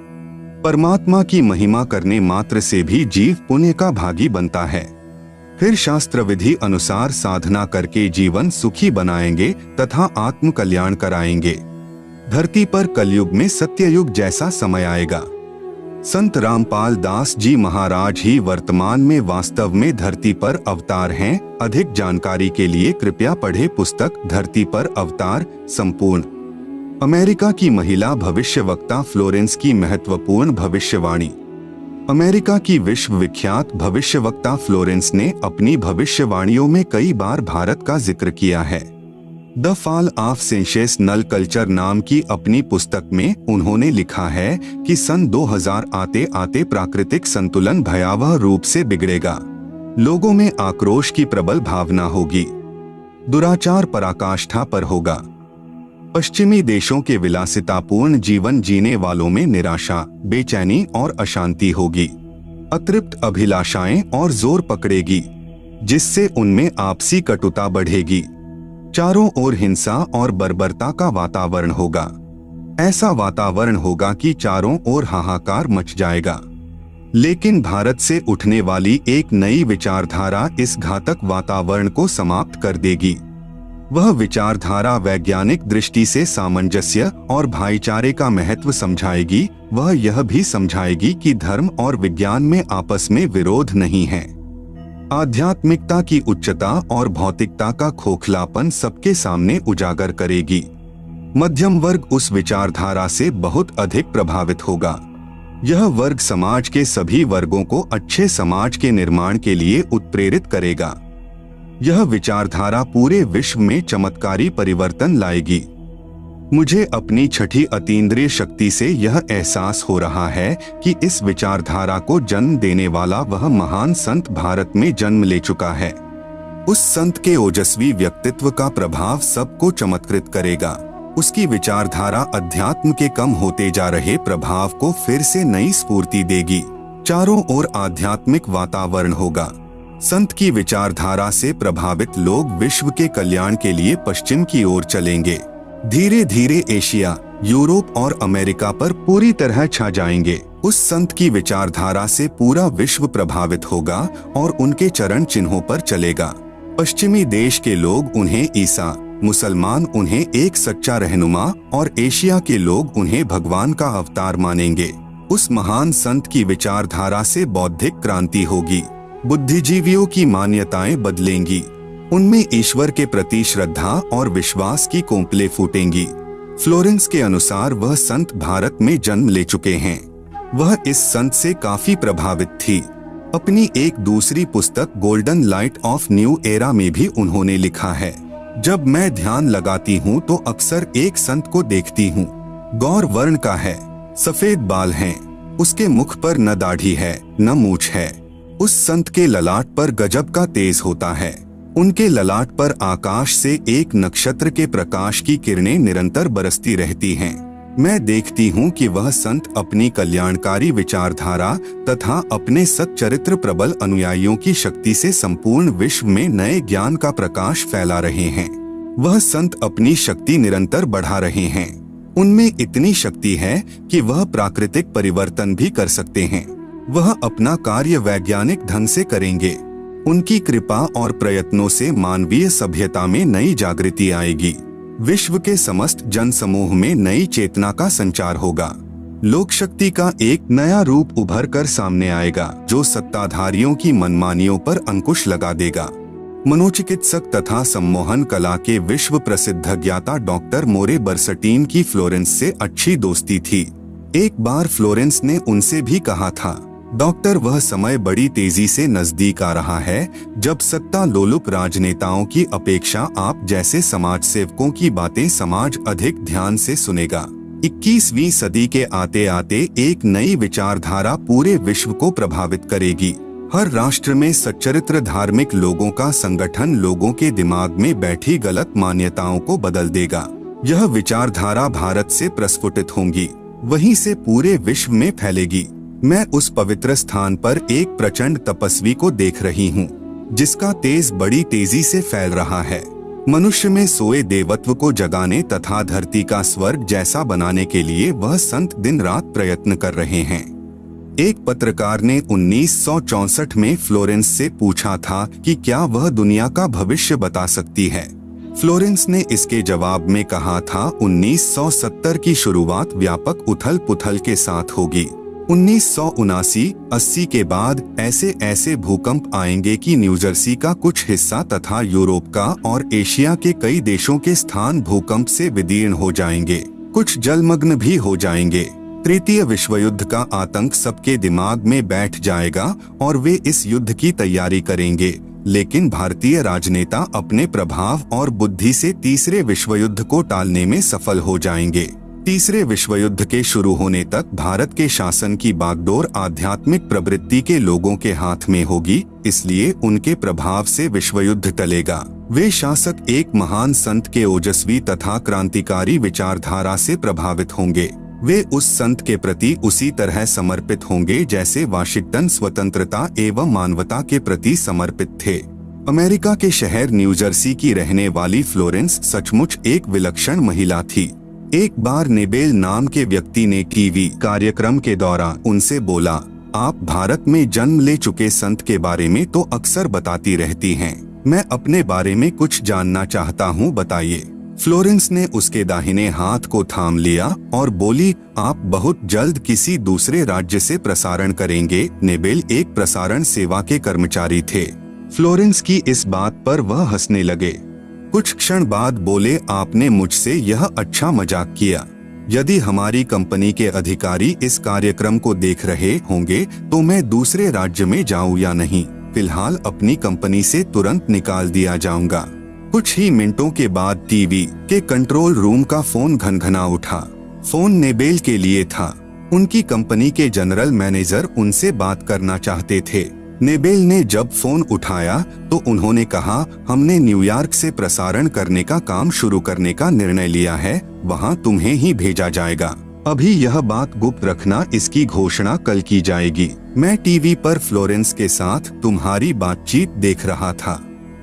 परमात्मा की महिमा करने मात्र से भी जीव पुण्य का भागी बनता है। फिर शास्त्र विधि अनुसार साधना करके जीवन सुखी बनाएंगे तथा आत्म कल्याण कराएंगे। धरती पर कलयुग में सत्ययुग जैसा समय आएगा। संत रामपाल दास जी महाराज ही वर्तमान में वास्तव में धरती पर अवतार हैं। अधिक जानकारी के लिए कृपया पढ़े पुस्तक धरती पर अवतार संपूर्ण। अमेरिका की महिला भविष्यवक्ता फ्लोरेंस की महत्वपूर्ण भविष्यवाणी। अमेरिका की विश्वविख्यात भविष्यवक्ता फ्लोरेंस ने अपनी भविष्यवाणियों में कई बार भारत का जिक्र किया है। The fall of sensational culture नाम की अपनी पुस्तक में उन्होंने लिखा है कि सन 2000 आते आते प्राकृतिक संतुलन भयावह रूप से बिगड़ेगा। लोगों में आक्रोश की प्रबल भावना होगी। दुराचार पराकाष्ठा पर होगा। पश्चिमी देशों के विलासितापूर्ण जीवन जीने वालों में निराशा, बेचैनी और अशांति होगी। अतृप्त अभिलाषाएं और जोर पकड़ेगी, जिससे उनमें आपसी कटुता बढ़ेगी। चारों ओर हिंसा और बर्बरता का वातावरण होगा। ऐसा वातावरण होगा कि चारों ओर हाहाकार मच जाएगा। लेकिन भारत से उठने वाली एक नई विचारधारा इस घातक वातावरण को समाप्त कर देगी। वह विचारधारा वैज्ञानिक दृष्टि से सामंजस्य और भाईचारे का महत्व समझाएगी। वह यह भी समझाएगी कि धर्म और विज्ञान में आपस में विरोध नहीं है। आध्यात्मिकता की उच्चता और भौतिकता का खोखलापन सबके सामने उजागर करेगी। मध्यम वर्ग उस विचारधारा से बहुत अधिक प्रभावित होगा। यह वर्ग समाज के सभी वर्गों को अच्छे समाज के निर्माण के लिए उत्प्रेरित करेगा। यह विचारधारा पूरे विश्व में चमत्कारी परिवर्तन लाएगी। मुझे अपनी छठी अतीन्द्रिय शक्ति से यह एहसास हो रहा है कि इस विचारधारा को जन्म देने वाला वह महान संत भारत में जन्म ले चुका है। उस संत के ओजस्वी व्यक्तित्व का प्रभाव सबको चमत्कृत करेगा। उसकी विचारधारा अध्यात्म के कम होते जा रहे प्रभाव को फिर से नई स्फूर्ति देगी। चारों ओर आध्यात्मिक वातावरण होगा। संत की विचारधारा से प्रभावित लोग विश्व के कल्याण के लिए पश्चिम की ओर चलेंगे। धीरे धीरे एशिया, यूरोप और अमेरिका पर पूरी तरह छा जाएंगे। उस संत की विचारधारा से पूरा विश्व प्रभावित होगा और उनके चरण चिन्हों पर चलेगा। पश्चिमी देश के लोग उन्हें ईसा, मुसलमान उन्हें एक सच्चा रहनुमा और एशिया के लोग उन्हें भगवान का अवतार मानेंगे। उस महान संत की विचारधारा से बौद्धिक क्रांति होगी। बुद्धिजीवियों की मान्यताएं बदलेंगी। उनमें ईश्वर के प्रति श्रद्धा और विश्वास की कोंपलें फूटेंगी। फ्लोरेंस के अनुसार वह संत भारत में जन्म ले चुके हैं। वह इस संत से काफी प्रभावित थी। अपनी एक दूसरी पुस्तक golden light of new era में भी उन्होंने लिखा है, जब मैं ध्यान लगाती हूँ तो अक्सर एक संत को देखती हूँ। गौर वर्ण का है, सफेद बाल हैं, उसके मुख पर न दाढ़ी है न मूछ है। उस संत के ललाट पर गजब का तेज होता है। उनके ललाट पर आकाश से एक नक्षत्र के प्रकाश की किरणें निरंतर बरसती रहती हैं। मैं देखती हूँ कि वह संत अपनी कल्याणकारी विचारधारा तथा अपने सच्चरित्र प्रबल अनुयायियों की शक्ति से संपूर्ण विश्व में नए ज्ञान का प्रकाश फैला रहे हैं। वह संत अपनी शक्ति निरंतर बढ़ा रहे हैं। उनमें इतनी शक्ति है कि वह प्राकृतिक परिवर्तन भी कर सकते हैं। वह अपना कार्य वैज्ञानिक ढंग से करेंगे। उनकी कृपा और प्रयत्नों से मानवीय सभ्यता में नई जागृति आएगी। विश्व के समस्त जन समूह में नई चेतना का संचार होगा। लोक शक्ति का एक नया रूप उभर कर सामने आएगा, जो सत्ताधारियों की मनमानियों पर अंकुश लगा देगा। मनोचिकित्सक तथा सम्मोहन कला के विश्व प्रसिद्ध ज्ञाता डॉक्टर मोरे बर्सटीन की फ्लोरेंस से अच्छी दोस्ती थी। एक बार फ्लोरेंस ने उनसे भी कहा था, डॉक्टर, वह समय बड़ी तेजी से नजदीक आ रहा है जब सत्ता लोलुप राजनेताओं की अपेक्षा आप जैसे समाज सेवकों की बातें समाज अधिक ध्यान से सुनेगा। 21वीं सदी के आते आते एक नई विचारधारा पूरे विश्व को प्रभावित करेगी। हर राष्ट्र में सच्चरित्र धार्मिक लोगों का संगठन लोगों के दिमाग में बैठी गलत मान्यताओं को बदल देगा। यह विचारधारा भारत से प्रस्फुटित होंगी, वहीं से पूरे विश्व में फैलेगी। मैं उस पवित्र स्थान पर एक प्रचंड तपस्वी को देख रही हूँ, जिसका तेज बड़ी तेजी से फैल रहा है। मनुष्य में सोए देवत्व को जगाने तथा धरती का स्वर्ग जैसा बनाने के लिए वह संत दिन रात प्रयत्न कर रहे हैं। एक पत्रकार ने 1964 में फ्लोरेंस से पूछा था कि क्या वह दुनिया का भविष्य बता सकती है। फ्लोरेंस ने इसके जवाब में कहा था, 1970 की शुरुआत व्यापक उथल पुथल के साथ होगी। 1979-80 के बाद ऐसे ऐसे भूकंप आएंगे कि न्यूजर्सी का कुछ हिस्सा तथा यूरोप का और एशिया के कई देशों के स्थान भूकंप से विदीर्ण हो जाएंगे। कुछ जलमग्न भी हो जाएंगे। तृतीय विश्व युद्ध का आतंक सबके दिमाग में बैठ जाएगा और वे इस युद्ध की तैयारी करेंगे, लेकिन भारतीय राजनेता अपने प्रभाव और बुद्धि से तीसरे विश्व युद्ध को टालने में सफल हो जाएंगे। तीसरे विश्व युद्ध के शुरू होने तक भारत के शासन की बागडोर आध्यात्मिक प्रवृत्ति के लोगों के हाथ में होगी, इसलिए उनके प्रभाव से विश्व युद्ध टलेगा। वे शासक एक महान संत के ओजस्वी तथा क्रांतिकारी विचारधारा से प्रभावित होंगे। वे उस संत के प्रति उसी तरह समर्पित होंगे जैसे वाशिंगटन स्वतंत्रता एवं मानवता के प्रति समर्पित थे। अमेरिका के शहर न्यूजर्सी की रहने वाली फ्लोरेंस सचमुच एक विलक्षण महिला थी। एक बार नेबेल नाम के व्यक्ति ने टीवी कार्यक्रम के दौरान उनसे बोला, आप भारत में जन्म ले चुके संत के बारे में तो अक्सर बताती रहती हैं, मैं अपने बारे में कुछ जानना चाहता हूँ, बताइए। फ्लोरेंस ने उसके दाहिने हाथ को थाम लिया और बोली, आप बहुत जल्द किसी दूसरे राज्य से प्रसारण करेंगे। नेबेल एक प्रसारण सेवा के कर्मचारी थे। फ्लोरेंस की इस बात पर वह हंसने लगे। कुछ क्षण बाद बोले, आपने मुझसे यह अच्छा मजाक किया। यदि हमारी कंपनी के अधिकारी इस कार्यक्रम को देख रहे होंगे तो मैं दूसरे राज्य में जाऊं या नहीं, फिलहाल अपनी कंपनी से तुरंत निकाल दिया जाऊंगा। कुछ ही मिनटों के बाद टीवी के कंट्रोल रूम का फोन घनघना उठा। फोन नेबेल के लिए था। उनकी कंपनी के जनरल मैनेजर उनसे बात करना चाहते थे। नेबेल ने जब फोन उठाया तो उन्होंने कहा, हमने न्यूयॉर्क से प्रसारण करने का काम शुरू करने का निर्णय लिया है, वहां तुम्हें ही भेजा जाएगा। अभी यह बात गुप्त रखना, इसकी घोषणा कल की जाएगी। मैं टीवी पर फ्लोरेंस के साथ तुम्हारी बातचीत देख रहा था।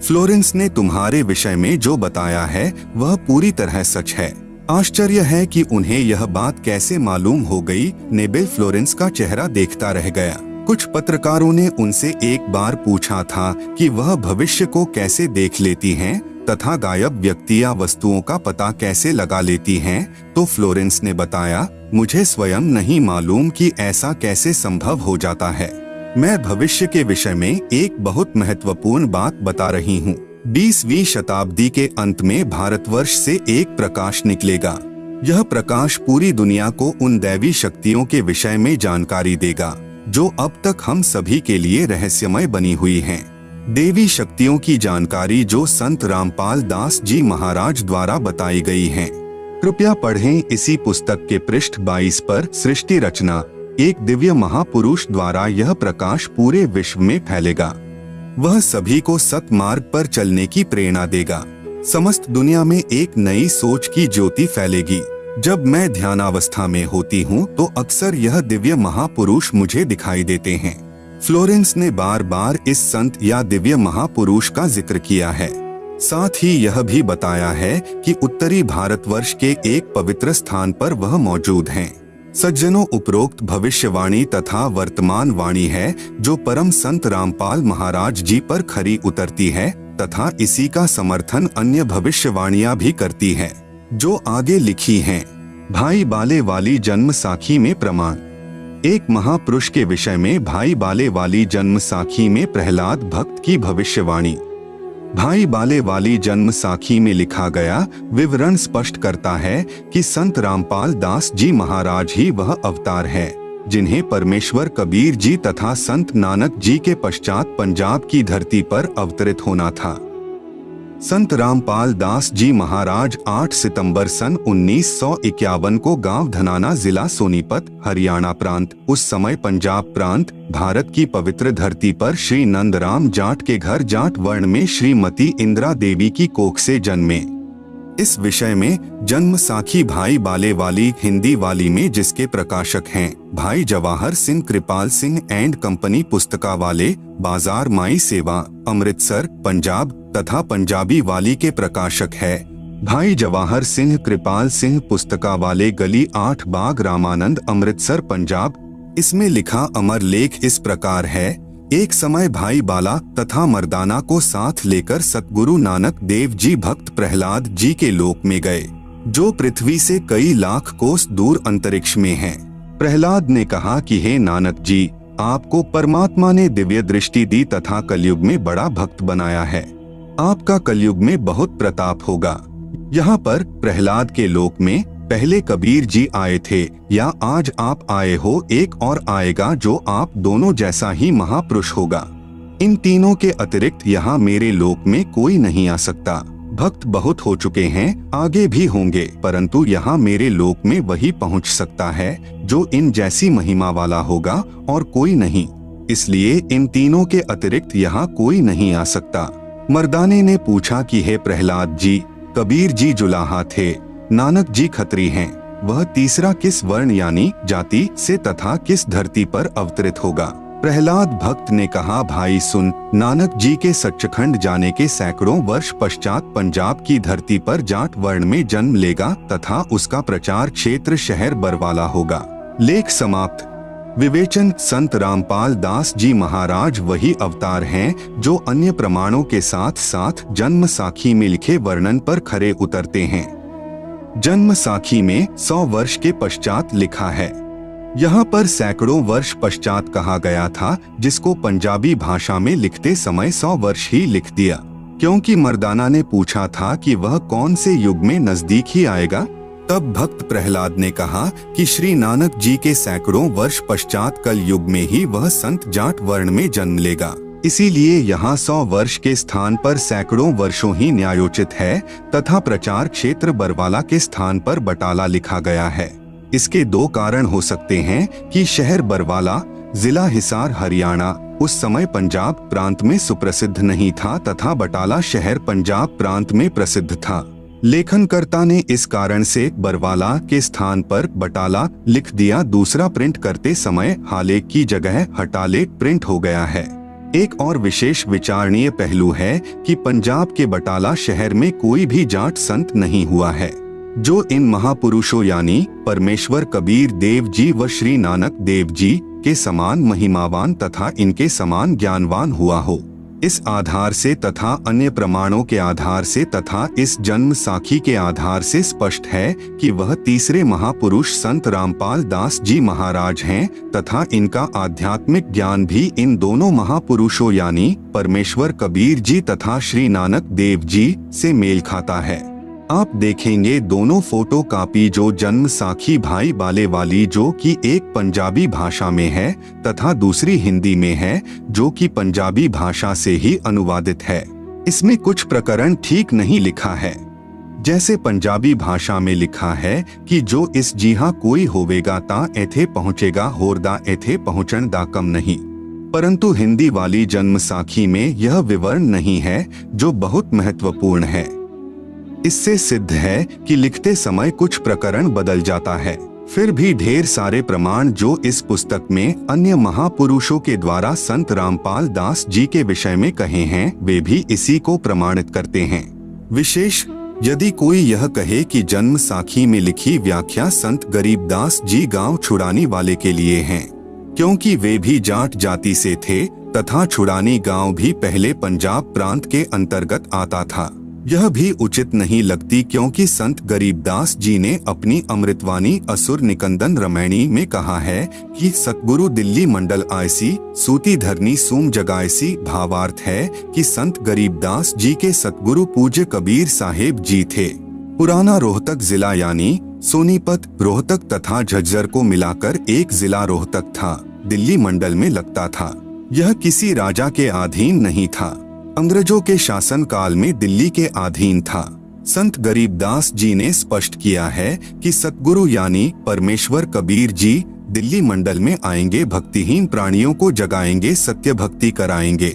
फ्लोरेंस ने तुम्हारे विषय में जो बताया है वह पूरी तरह सच है। आश्चर्य है कि उन्हें यह बात कैसे मालूम हो गई। नेबेल फ्लोरेंस का चेहरा देखता रह गया। कुछ पत्रकारों ने उनसे एक बार पूछा था कि वह भविष्य को कैसे देख लेती हैं तथा गायब व्यक्ति या वस्तुओं का पता कैसे लगा लेती हैं, तो फ्लोरेंस ने बताया, मुझे स्वयं नहीं मालूम कि ऐसा कैसे संभव हो जाता है। मैं भविष्य के विषय में एक बहुत महत्वपूर्ण बात बता रही हूँ। 20वीं शताब्दी के अंत में भारतवर्ष से एक प्रकाश निकलेगा। यह प्रकाश पूरी दुनिया को उन दैवी शक्तियों के विषय में जानकारी देगा जो अब तक हम सभी के लिए रहस्यमय बनी हुई हैं। देवी शक्तियों की जानकारी जो संत रामपाल दास जी महाराज द्वारा बताई गई हैं। कृपया पढ़ें इसी पुस्तक के पृष्ठ 22 पर। सृष्टि रचना, एक दिव्य महापुरुष द्वारा यह प्रकाश पूरे विश्व में फैलेगा। वह सभी को सतमार्ग पर चलने की प्रेरणा देगा। समस्त दुनिया में एक नई सोच की ज्योति फैलेगी। जब मैं ध्यानावस्था में होती हूँ तो अक्सर यह दिव्य महापुरुष मुझे दिखाई देते हैं। फ्लोरेंस ने बार बार इस संत या दिव्य महापुरुष का जिक्र किया है। साथ ही यह भी बताया है कि उत्तरी भारतवर्ष के एक पवित्र स्थान पर वह मौजूद हैं। सज्जनों, उपरोक्त भविष्यवाणी तथा वर्तमान वाणी है जो परम संत रामपाल महाराज जी पर खरी उतरती है तथा इसी का समर्थन अन्य भविष्यवाणियां भी करती है जो आगे लिखी हैं। भाई बाले वाली जन्म साखी में प्रमाण। एक महापुरुष के विषय में भाई बाले वाली जन्म साखी में प्रहलाद भक्त की भविष्यवाणी। भाई बाले वाली जन्म साखी में लिखा गया विवरण स्पष्ट करता है कि संत रामपाल दास जी महाराज ही वह अवतार है जिन्हें परमेश्वर कबीर जी तथा संत नानक जी के पश्चात पंजाब की धरती पर अवतरित होना था। संत रामपाल दास जी महाराज 8 सितंबर सन 1951 को गांव धनाना, जिला सोनीपत, हरियाणा प्रांत, उस समय पंजाब प्रांत, भारत की पवित्र धरती पर श्री नंदराम जाट के घर जाट वर्ण में श्रीमती इंदिरा देवी की कोख से जन्मे। इस विषय में जन्म साखी भाई बाले वाली हिंदी वाली में जिसके प्रकाशक हैं भाई जवाहर सिंह कृपाल सिंह एंड कंपनी पुस्तकावाले, बाजार माई सेवा, अमृतसर, पंजाब तथा पंजाबी वाली के प्रकाशक है भाई जवाहर सिंह कृपाल सिंह पुस्तकावाले, गली 8 बाग रामानंद, अमृतसर, पंजाब। इसमें लिखा अमर लेख इस प्रकार है। एक समय भाई बाला तथा मर्दाना को साथ लेकर सतगुरु नानक देव जी भक्त प्रहलाद जी के लोक में गए जो पृथ्वी से कई लाख कोस दूर अंतरिक्ष में है। प्रहलाद ने कहा कि हे नानक जी, आपको परमात्मा ने दिव्य दृष्टि दी तथा कलयुग में बड़ा भक्त बनाया है। आपका कलयुग में बहुत प्रताप होगा। यहाँ पर प्रहलाद के लोक में पहले कबीर जी आए थे या आज आप आए हो, एक और आएगा जो आप दोनों जैसा ही महापुरुष होगा। इन तीनों के अतिरिक्त यहाँ मेरे लोक में कोई नहीं आ सकता। भक्त बहुत हो चुके हैं, आगे भी होंगे, परंतु यहाँ मेरे लोक में वही पहुँच सकता है जो इन जैसी महिमा वाला होगा और कोई नहीं। इसलिए इन तीनों के अतिरिक्त यहाँ कोई नहीं आ सकता। मर्दाने ने पूछा कि हे प्रहलाद जी, कबीर जी जुलाहा थे, नानक जी खत्री हैं, वह तीसरा किस वर्ण यानी जाति से तथा किस धरती पर अवतरित होगा? प्रहलाद भक्त ने कहा, भाई सुन, नानक जी के सच्चखंड जाने के सैकड़ों वर्ष पश्चात पंजाब की धरती पर जाट वर्ण में जन्म लेगा तथा उसका प्रचार क्षेत्र शहर बरवाला होगा। लेख समाप्त। विवेचन, संत रामपाल दास जी महाराज वही अवतार हैं जो अन्य प्रमाणों के साथ साथ जन्म साखी में लिखे वर्णन पर खरे उतरते हैं। जन्म साखी में 100 वर्ष के पश्चात लिखा है। यहाँ पर सैकड़ों वर्ष पश्चात कहा गया था, जिसको पंजाबी भाषा में लिखते समय 100 वर्ष ही लिख दिया, क्योंकि मर्दाना ने पूछा था कि वह कौन से युग में नजदीक ही आएगा। तब भक्त प्रहलाद ने कहा कि श्री नानक जी के सैकड़ों वर्ष पश्चात कल युग में ही वह संत जाट वर्ण में जन्म लेगा। इसीलिए यहाँ 100 वर्ष के स्थान पर सैकड़ों वर्षों ही न्यायोचित है तथा प्रचार क्षेत्र बरवाला के स्थान पर बटाला लिखा गया है। इसके दो कारण हो सकते हैं कि शहर बरवाला, जिला हिसार, हरियाणा उस समय पंजाब प्रांत में सुप्रसिद्ध नहीं था तथा बटाला शहर पंजाब प्रांत में प्रसिद्ध था। लेखनकर्ता ने इस कारण से बरवाला के स्थान पर बटाला लिख दिया। दूसरा, प्रिंट करते समय हालेक की जगह हटालेक प्रिंट हो गया है। एक और विशेष विचारणीय पहलू है कि पंजाब के बटाला शहर में कोई भी जाट संत नहीं हुआ है। जो इन महापुरुषों यानी परमेश्वर कबीर देव जी व श्री नानक देव जी के समान महिमावान तथा इनके समान ज्ञानवान हुआ हो। इस आधार से तथा अन्य प्रमाणों के आधार से तथा इस जन्म साखी के आधार से स्पष्ट है कि वह तीसरे महापुरुष संत रामपाल दास जी महाराज हैं तथा इनका आध्यात्मिक ज्ञान भी इन दोनों महापुरुषों यानी परमेश्वर कबीर जी तथा श्री नानक देव जी से मेल खाता है। आप देखेंगे दोनों फोटो कापी जो जन्म साखी भाई बाले वाली जो कि एक पंजाबी भाषा में है तथा दूसरी हिंदी में है जो कि पंजाबी भाषा से ही अनुवादित है। इसमें कुछ प्रकरण ठीक नहीं लिखा है। जैसे पंजाबी भाषा में लिखा है कि जो इस जिहा कोई होवेगा ता एथे पहुँचेगा होरदा एथे पहुँचन दा कम नहीं, परंतु हिंदी वाली जन्म साखी में यह विवरण नहीं है जो बहुत महत्वपूर्ण है। इससे सिद्ध है कि लिखते समय कुछ प्रकरण बदल जाता है। फिर भी ढेर सारे प्रमाण जो इस पुस्तक में अन्य महापुरुषों के द्वारा संत रामपाल दास जी के विषय में कहे हैं वे भी इसी को प्रमाणित करते हैं। विशेष यदि कोई यह कहे कि जन्म साखी में लिखी व्याख्या संत गरीबदास जी गांव छुड़ानी वाले के लिए हैं, क्योंकि वे भी जाट जाति से थे तथा छुड़ानी गांव भी पहले पंजाब प्रांत के अंतर्गत आता था, यह भी उचित नहीं लगती, क्योंकि संत गरीबदास जी ने अपनी अमृतवाणी असुर निकंदन रमैणी में कहा है कि सतगुरु दिल्ली मंडल आयसी सूती धरनी सूम जगायसी। भावार्थ है कि संत गरीबदास जी के सतगुरु पूज्य कबीर साहेब जी थे। पुराना रोहतक जिला यानी सोनीपत, रोहतक तथा झज्जर को मिलाकर एक जिला रोहतक था, दिल्ली मंडल में लगता था। यह किसी राजा के अधीन नहीं था, अंग्रेजों के शासन काल में दिल्ली के अधीन था। संत गरीबदास जी ने स्पष्ट किया है कि सतगुरु यानी परमेश्वर कबीर जी दिल्ली मंडल में आएंगे, भक्तिहीन प्राणियों को जगाएंगे, सत्य भक्ति कराएंगे।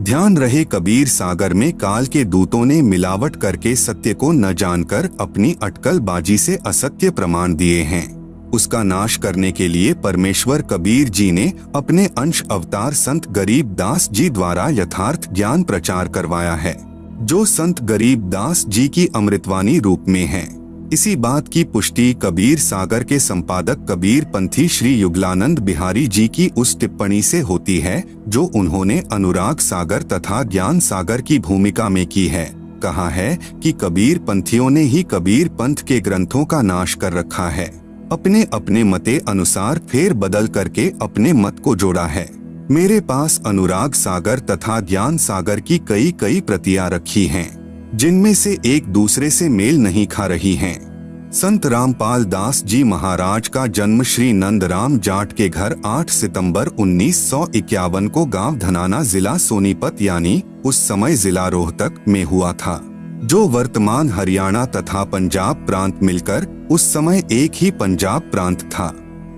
ध्यान रहे कबीर सागर में काल के दूतों ने मिलावट करके सत्य को न जानकर अपनी अटकलबाजी से असत्य प्रमाण दिए हैं। उसका नाश करने के लिए परमेश्वर कबीर जी ने अपने अंश अवतार संत गरीबदास जी द्वारा यथार्थ ज्ञान प्रचार करवाया है, जो संत गरीबदास जी की अमृतवाणी रूप में है। इसी बात की पुष्टि कबीर सागर के संपादक कबीर पंथी श्री युगलानंद बिहारी जी की उस टिप्पणी से होती है जो उन्होंने अनुराग सागर तथा ज्ञान सागर की भूमिका में की है। कहा है कि कबीर पंथियों ने ही कबीर पंथ के ग्रंथों का नाश कर रखा है, अपने अपने मते अनुसार फेर बदल करके अपने मत को जोड़ा है। मेरे पास अनुराग सागर तथा ज्ञान सागर की कई प्रतियां रखी हैं, जिनमें से एक दूसरे से मेल नहीं खा रही हैं। संत रामपाल दास जी महाराज का जन्म श्री नंदराम जाट के घर 8 सितंबर 1951 को गांव धनाना जिला सोनीपत यानी उस समय जिला रोहतक में हुआ था, जो वर्तमान हरियाणा तथा पंजाब प्रांत मिलकर उस समय एक ही पंजाब प्रांत था।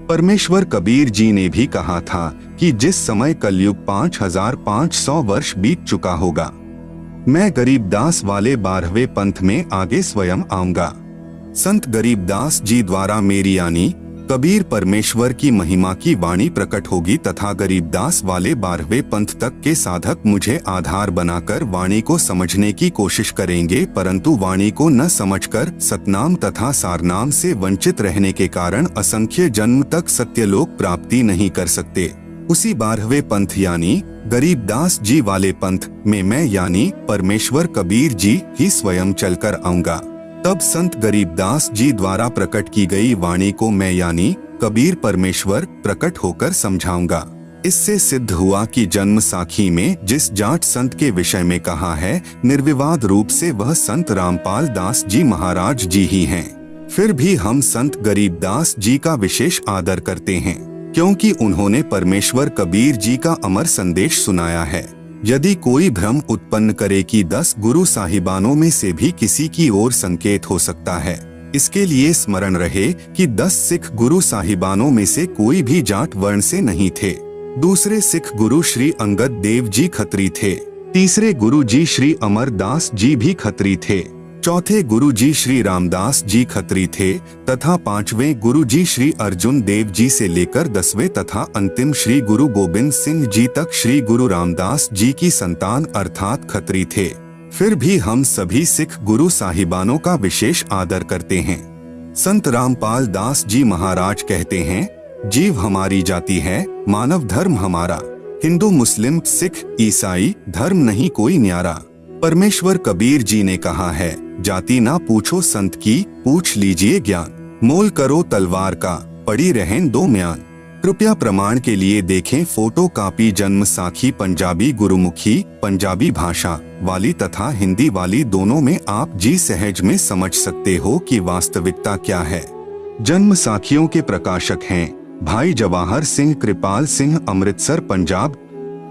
परमेश्वर कबीर जी ने भी कहा था कि जिस समय कलयुग 5500 वर्ष बीत चुका होगा, मैं गरीबदास वाले 12वें पंथ में आगे स्वयं आऊंगा। संत गरीबदास जी द्वारा मेरी यानी कबीर परमेश्वर की महिमा की वाणी प्रकट होगी तथा गरीबदास वाले 12वें पंथ तक के साधक मुझे आधार बनाकर वाणी को समझने की कोशिश करेंगे, परंतु वाणी को न समझकर सतनाम तथा सारनाम से वंचित रहने के कारण असंख्य जन्म तक सत्यलोक प्राप्ति नहीं कर सकते। उसी 12वें पंथ यानी गरीबदास जी वाले पंथ में मैं यानी परमेश्वर कबीर जी ही स्वयं चलकर आऊंगा। तब संत गरीबदास जी द्वारा प्रकट की गई वाणी को मैं यानी कबीर परमेश्वर प्रकट होकर समझाऊंगा। इससे सिद्ध हुआ कि जन्म साखी में जिस जाट संत के विषय में कहा है, निर्विवाद रूप से वह संत रामपाल दास जी महाराज जी ही हैं। फिर भी हम संत गरीबदास जी का विशेष आदर करते हैं, क्योंकि उन्होंने परमेश्वर कबीर जी का अमर संदेश सुनाया है। यदि कोई भ्रम उत्पन्न करे कि 10 गुरु साहिबानों में से भी किसी की ओर संकेत हो सकता है, इसके लिए स्मरण रहे कि 10 सिख गुरु साहिबानों में से कोई भी जाट वर्ण से नहीं थे। दूसरे सिख गुरु श्री अंगद देव जी खत्री थे, तीसरे गुरु जी श्री अमरदास जी भी खत्री थे, चौथे गुरु जी श्री रामदास जी खत्री थे तथा 5वें गुरु जी श्री अर्जुन देव जी से लेकर 10वें तथा अंतिम श्री गुरु गोविंद सिंह जी तक श्री गुरु रामदास जी की संतान अर्थात खत्री थे। फिर भी हम सभी सिख गुरु साहिबानों का विशेष आदर करते हैं। संत रामपाल दास जी महाराज कहते हैं, जीव हमारी जाति है, मानव धर्म हमारा। हिंदू मुस्लिम सिख ईसाई धर्म नहीं कोई न्यारा। परमेश्वर कबीर जी ने कहा है, जाति ना पूछो संत की, पूछ लीजिए ज्ञान। मोल करो तलवार का, पड़ी रहें दो म्यान। कृपया प्रमाण के लिए देखें फोटो कॉपी जन्म साखी पंजाबी गुरुमुखी पंजाबी भाषा वाली तथा हिंदी वाली दोनों में आप जी सहज में समझ सकते हो कि वास्तविकता क्या है। जन्म साखियों के प्रकाशक हैं भाई जवाहर सिंह कृपाल सिंह, अमृतसर पंजाब।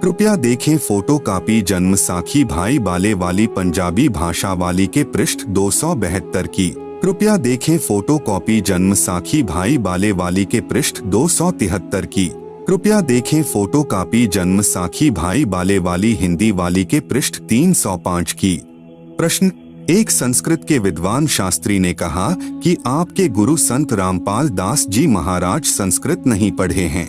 कृपया देखें फोटो कॉपी जन्म साखी भाई बाले वाली पंजाबी भाषा वाली के पृष्ठ 272 की। कृपया देखें फोटो कॉपी जन्म साखी भाई बाले वाली के पृष्ठ 273 की। कृपया देखें फोटो कॉपी जन्म साखी भाई बाले वाली हिंदी वाली के पृष्ठ 305 की। प्रश्न 1, संस्कृत के विद्वान शास्त्री ने कहा कि आपके गुरु संत रामपाल दास जी महाराज संस्कृत नहीं पढ़े हैं।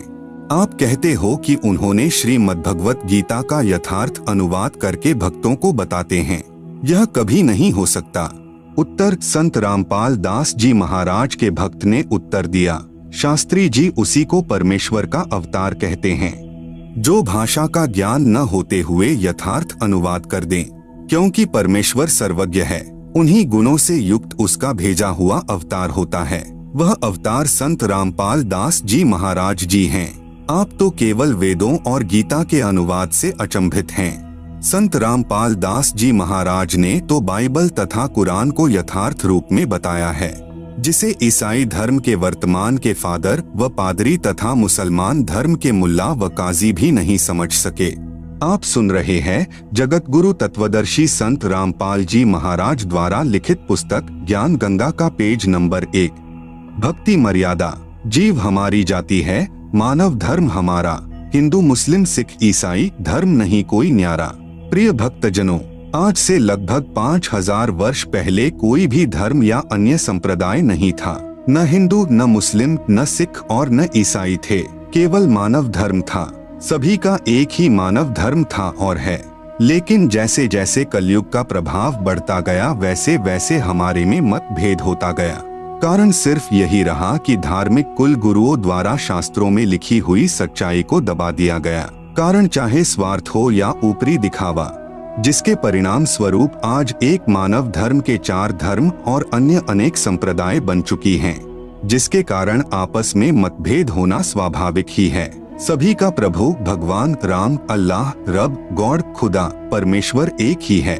आप कहते हो कि उन्होंने श्रीमद्भगवत गीता का यथार्थ अनुवाद करके भक्तों को बताते हैं। यह कभी नहीं हो सकता। उत्तर, संत रामपाल दास जी महाराज के भक्त ने उत्तर दिया, शास्त्री जी उसी को परमेश्वर का अवतार कहते हैं, जो भाषा का ज्ञान न होते हुए यथार्थ अनुवाद कर दें। क्योंकि परमेश्वर सर्वज्ञ है, उन्हीं गुणों से युक्त उसका भेजा हुआ अवतार होता है। वह अवतार संत रामपाल दास जी महाराज जी हैं। आप तो केवल वेदों और गीता के अनुवाद से अचंभित हैं। संत रामपाल दास जी महाराज ने तो बाइबल तथा कुरान को यथार्थ रूप में बताया है, जिसे ईसाई धर्म के वर्तमान के फादर व पादरी तथा मुसलमान धर्म के मुल्ला व काजी भी नहीं समझ सके। आप सुन रहे हैं जगत गुरु तत्वदर्शी संत रामपाल जी महाराज द्वारा लिखित पुस्तक ज्ञान गंगा का पेज नंबर 1, भक्ति मर्यादा। जीव हमारी जाति है, मानव धर्म हमारा। हिंदू मुस्लिम सिख ईसाई धर्म नहीं कोई न्यारा। प्रिय भक्तजनों, आज से लगभग 5000 वर्ष पहले कोई भी धर्म या अन्य संप्रदाय नहीं था। न हिंदू, न मुस्लिम, न सिख और न ईसाई थे। केवल मानव धर्म था। सभी का एक ही मानव धर्म था और है। लेकिन जैसे जैसे कलयुग का प्रभाव बढ़ता गया, वैसे वैसे हमारे में मतभेद होता गया। कारण सिर्फ यही रहा कि धार्मिक कुल गुरुओं द्वारा शास्त्रों में लिखी हुई सच्चाई को दबा दिया गया। कारण चाहे स्वार्थ हो या ऊपरी दिखावा, जिसके परिणाम स्वरूप आज एक मानव धर्म के 4 धर्म और अन्य अनेक संप्रदाय बन चुकी हैं, जिसके कारण आपस में मतभेद होना स्वाभाविक ही है। सभी का प्रभु भगवान राम, अल्लाह, रब, गॉड, खुदा, परमेश्वर एक ही है।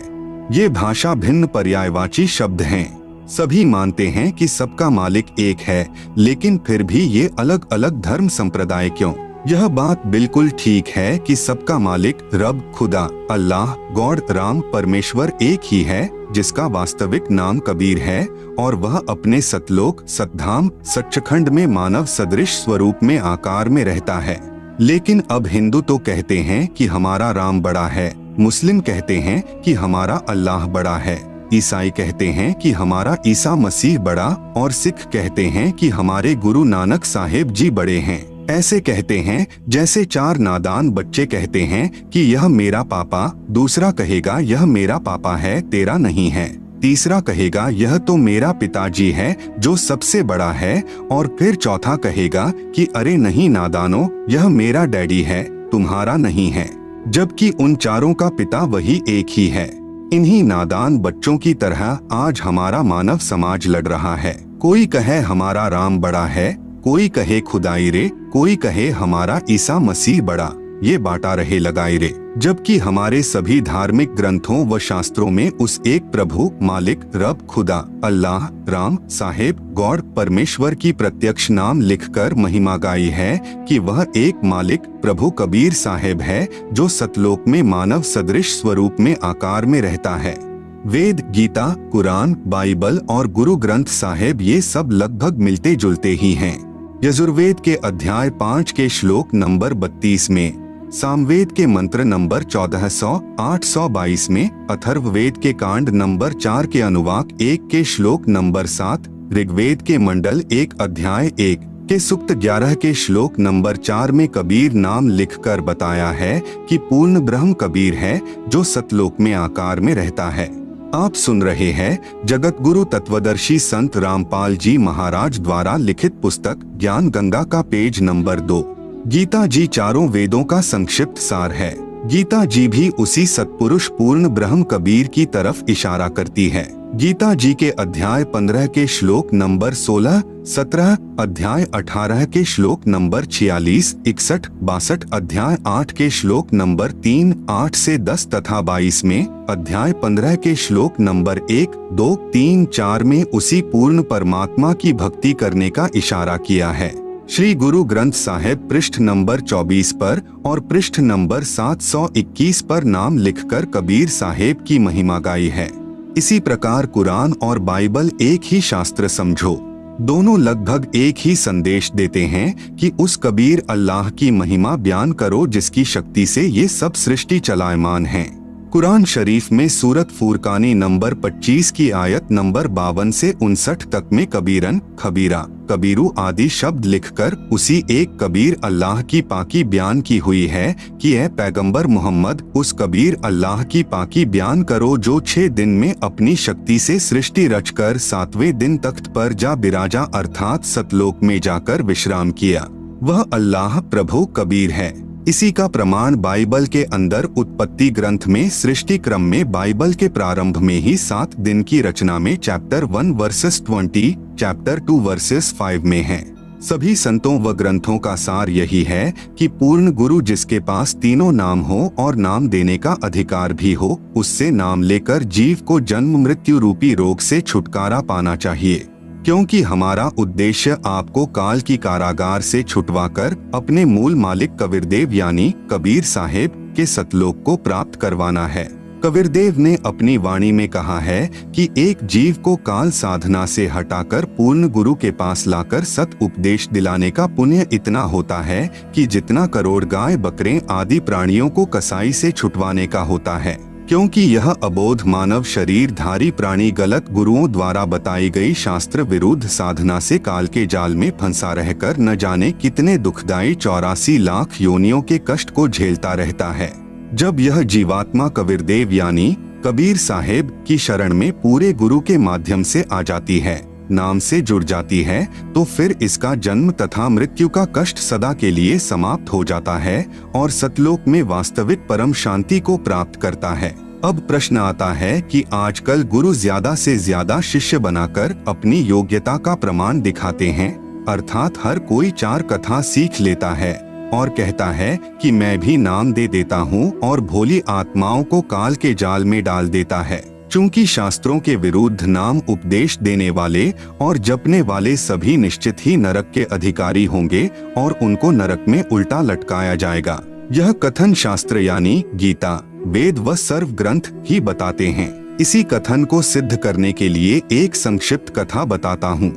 ये भाषा भिन्न पर्यायवाची शब्द हैं। सभी मानते हैं कि सबका मालिक एक है, लेकिन फिर भी ये अलग अलग धर्म संप्रदाय क्यों? यह बात बिल्कुल ठीक है कि सबका मालिक रब, खुदा, अल्लाह, गॉड, राम, परमेश्वर एक ही है, जिसका वास्तविक नाम कबीर है और वह अपने सतलोक, सतधाम, सच्चखंड में मानव सदृश स्वरूप में आकार में रहता है। लेकिन अब हिंदू तो कहते हैं कि हमारा राम बड़ा है, मुस्लिम कहते हैं कि हमारा अल्लाह बड़ा है, ईसाई कहते हैं कि हमारा ईसा मसीह बड़ा और सिख कहते हैं कि हमारे गुरु नानक साहेब जी बड़े हैं। ऐसे कहते हैं जैसे 4 नादान बच्चे कहते हैं कि यह मेरा पापा, दूसरा कहेगा यह मेरा पापा है, तेरा नहीं है, तीसरा कहेगा यह तो मेरा पिताजी है जो सबसे बड़ा है, और फिर चौथा कहेगा कि अरे नहीं नादानो, यह मेरा डैडी है, तुम्हारा नहीं है, जबकि उन चारों का पिता वही एक ही है। इन्हीं नादान बच्चों की तरह आज हमारा मानव समाज लड़ रहा है। कोई कहे हमारा राम बड़ा है, कोई कहे खुदाई रे, कोई कहे हमारा ईसा मसीह बड़ा। ये बांटा रहे लगाई रे, जबकि हमारे सभी धार्मिक ग्रंथों व शास्त्रों में उस एक प्रभु, मालिक, रब, खुदा, अल्लाह, राम, साहेब, गॉड, परमेश्वर की प्रत्यक्ष नाम लिखकर महिमा गाई है कि वह एक मालिक प्रभु कबीर साहेब है, जो सतलोक में मानव सदृश स्वरूप में आकार में रहता है। वेद, गीता, कुरान, बाइबल और गुरु ग्रंथ साहेब ये सब लगभग मिलते जुलते ही हैं। यजुर्वेद के अध्याय 5 के श्लोक नंबर 32 में, सामवेद के मंत्र नंबर 1400-822 में, अथर्ववेद के कांड नंबर 4 के अनुवाक 1 के श्लोक नंबर 7, ऋग्वेद के मंडल 1 अध्याय 1 के सूक्त 11 के श्लोक नंबर 4 में कबीर नाम लिखकर बताया है कि पूर्ण ब्रह्म कबीर है जो सतलोक में आकार में रहता है। आप सुन रहे हैं जगत गुरु तत्वदर्शी संत रामपाल जी महाराज द्वारा लिखित पुस्तक ज्ञान गंगा का पेज नंबर 2। गीता जी चारों वेदों का संक्षिप्त सार है। गीता जी भी उसी सतपुरुष पूर्ण ब्रह्म कबीर की तरफ इशारा करती है। गीता जी के अध्याय 15 के श्लोक नंबर 16, 17, अध्याय 18 के श्लोक नंबर 46, 61, 62, अध्याय 8 के श्लोक नंबर 3, 8 से 10 तथा 22 में, अध्याय 15 के श्लोक नंबर 1, 2, 3, 4 में उसी पूर्ण परमात्मा की भक्ति करने का इशारा किया है। श्री गुरु ग्रंथ साहिब पृष्ठ नंबर 24 पर और पृष्ठ नंबर 721 पर नाम लिखकर कबीर साहेब की महिमा गाई है। इसी प्रकार कुरान और बाइबल एक ही शास्त्र समझो। दोनों लगभग एक ही संदेश देते हैं कि उस कबीर अल्लाह की महिमा बयान करो जिसकी शक्ति से ये सब सृष्टि चलायमान है। कुरान शरीफ में सूरत फुरकानी नंबर 25 की आयत नंबर 52 से 59 तक में कबीरन, खबीरा, कबीरू आदि शब्द लिखकर उसी एक कबीर अल्लाह की पाकी बयान की हुई है कि ऐ पैगंबर मोहम्मद उस कबीर अल्लाह की पाकी बयान करो जो 6 दिन में अपनी शक्ति से सृष्टि रचकर 7वें दिन तख्त पर जा बिराजा अर्थात सतलोक में जाकर विश्राम किया। वह अल्लाह प्रभु कबीर है। इसी का प्रमाण बाइबल के अंदर उत्पत्ति ग्रंथ में सृष्टि क्रम में बाइबल के प्रारंभ में ही 7 दिन की रचना में चैप्टर 1 वर्सेस 20, चैप्टर 2 वर्सेस 5 में है। सभी संतों व ग्रंथों का सार यही है कि पूर्ण गुरु जिसके पास तीनों नाम हो और नाम देने का अधिकार भी हो, उससे नाम लेकर जीव को जन्म मृत्यु रूपी रोग से छुटकारा पाना चाहिए। क्योंकि हमारा उद्देश्य आपको काल की कारागार से छुटवाकर अपने मूल मालिक कबीरदेव यानी कबीर साहेब के सतलोक को प्राप्त करवाना है। कबीरदेव ने अपनी वाणी में कहा है कि एक जीव को काल साधना से हटाकर पूर्ण गुरु के पास लाकर सत उपदेश दिलाने का पुण्य इतना होता है कि जितना करोड़ गाय बकरे आदि प्राणियों को कसाई से छुटवाने का होता है। क्योंकि यह अबोध मानव शरीरधारी प्राणी गलत गुरुओं द्वारा बताई गई शास्त्र विरुद्ध साधना से काल के जाल में फंसा रहकर न जाने कितने दुखदायी 84 लाख योनियों के कष्ट को झेलता रहता है। जब यह जीवात्मा कबीरदेव यानी कबीर साहेब की शरण में पूरे गुरु के माध्यम से आ जाती है, नाम से जुड़ जाती है, तो फिर इसका जन्म तथा मृत्यु का कष्ट सदा के लिए समाप्त हो जाता है और सतलोक में वास्तविक परम शांति को प्राप्त करता है। अब प्रश्न आता है कि आजकल गुरु ज्यादा से ज्यादा शिष्य बनाकर अपनी योग्यता का प्रमाण दिखाते हैं, अर्थात हर कोई 4 कथा सीख लेता है और कहता है कि मैं भी नाम दे देता हूँ और भोली आत्माओं को काल के जाल में डाल देता है। चूंकि शास्त्रों के विरुद्ध नाम उपदेश देने वाले और जपने वाले सभी निश्चित ही नरक के अधिकारी होंगे और उनको नरक में उल्टा लटकाया जाएगा। यह कथन शास्त्र यानी गीता, वेद व सर्व ग्रंथ ही बताते हैं। इसी कथन को सिद्ध करने के लिए एक संक्षिप्त कथा बताता हूँ।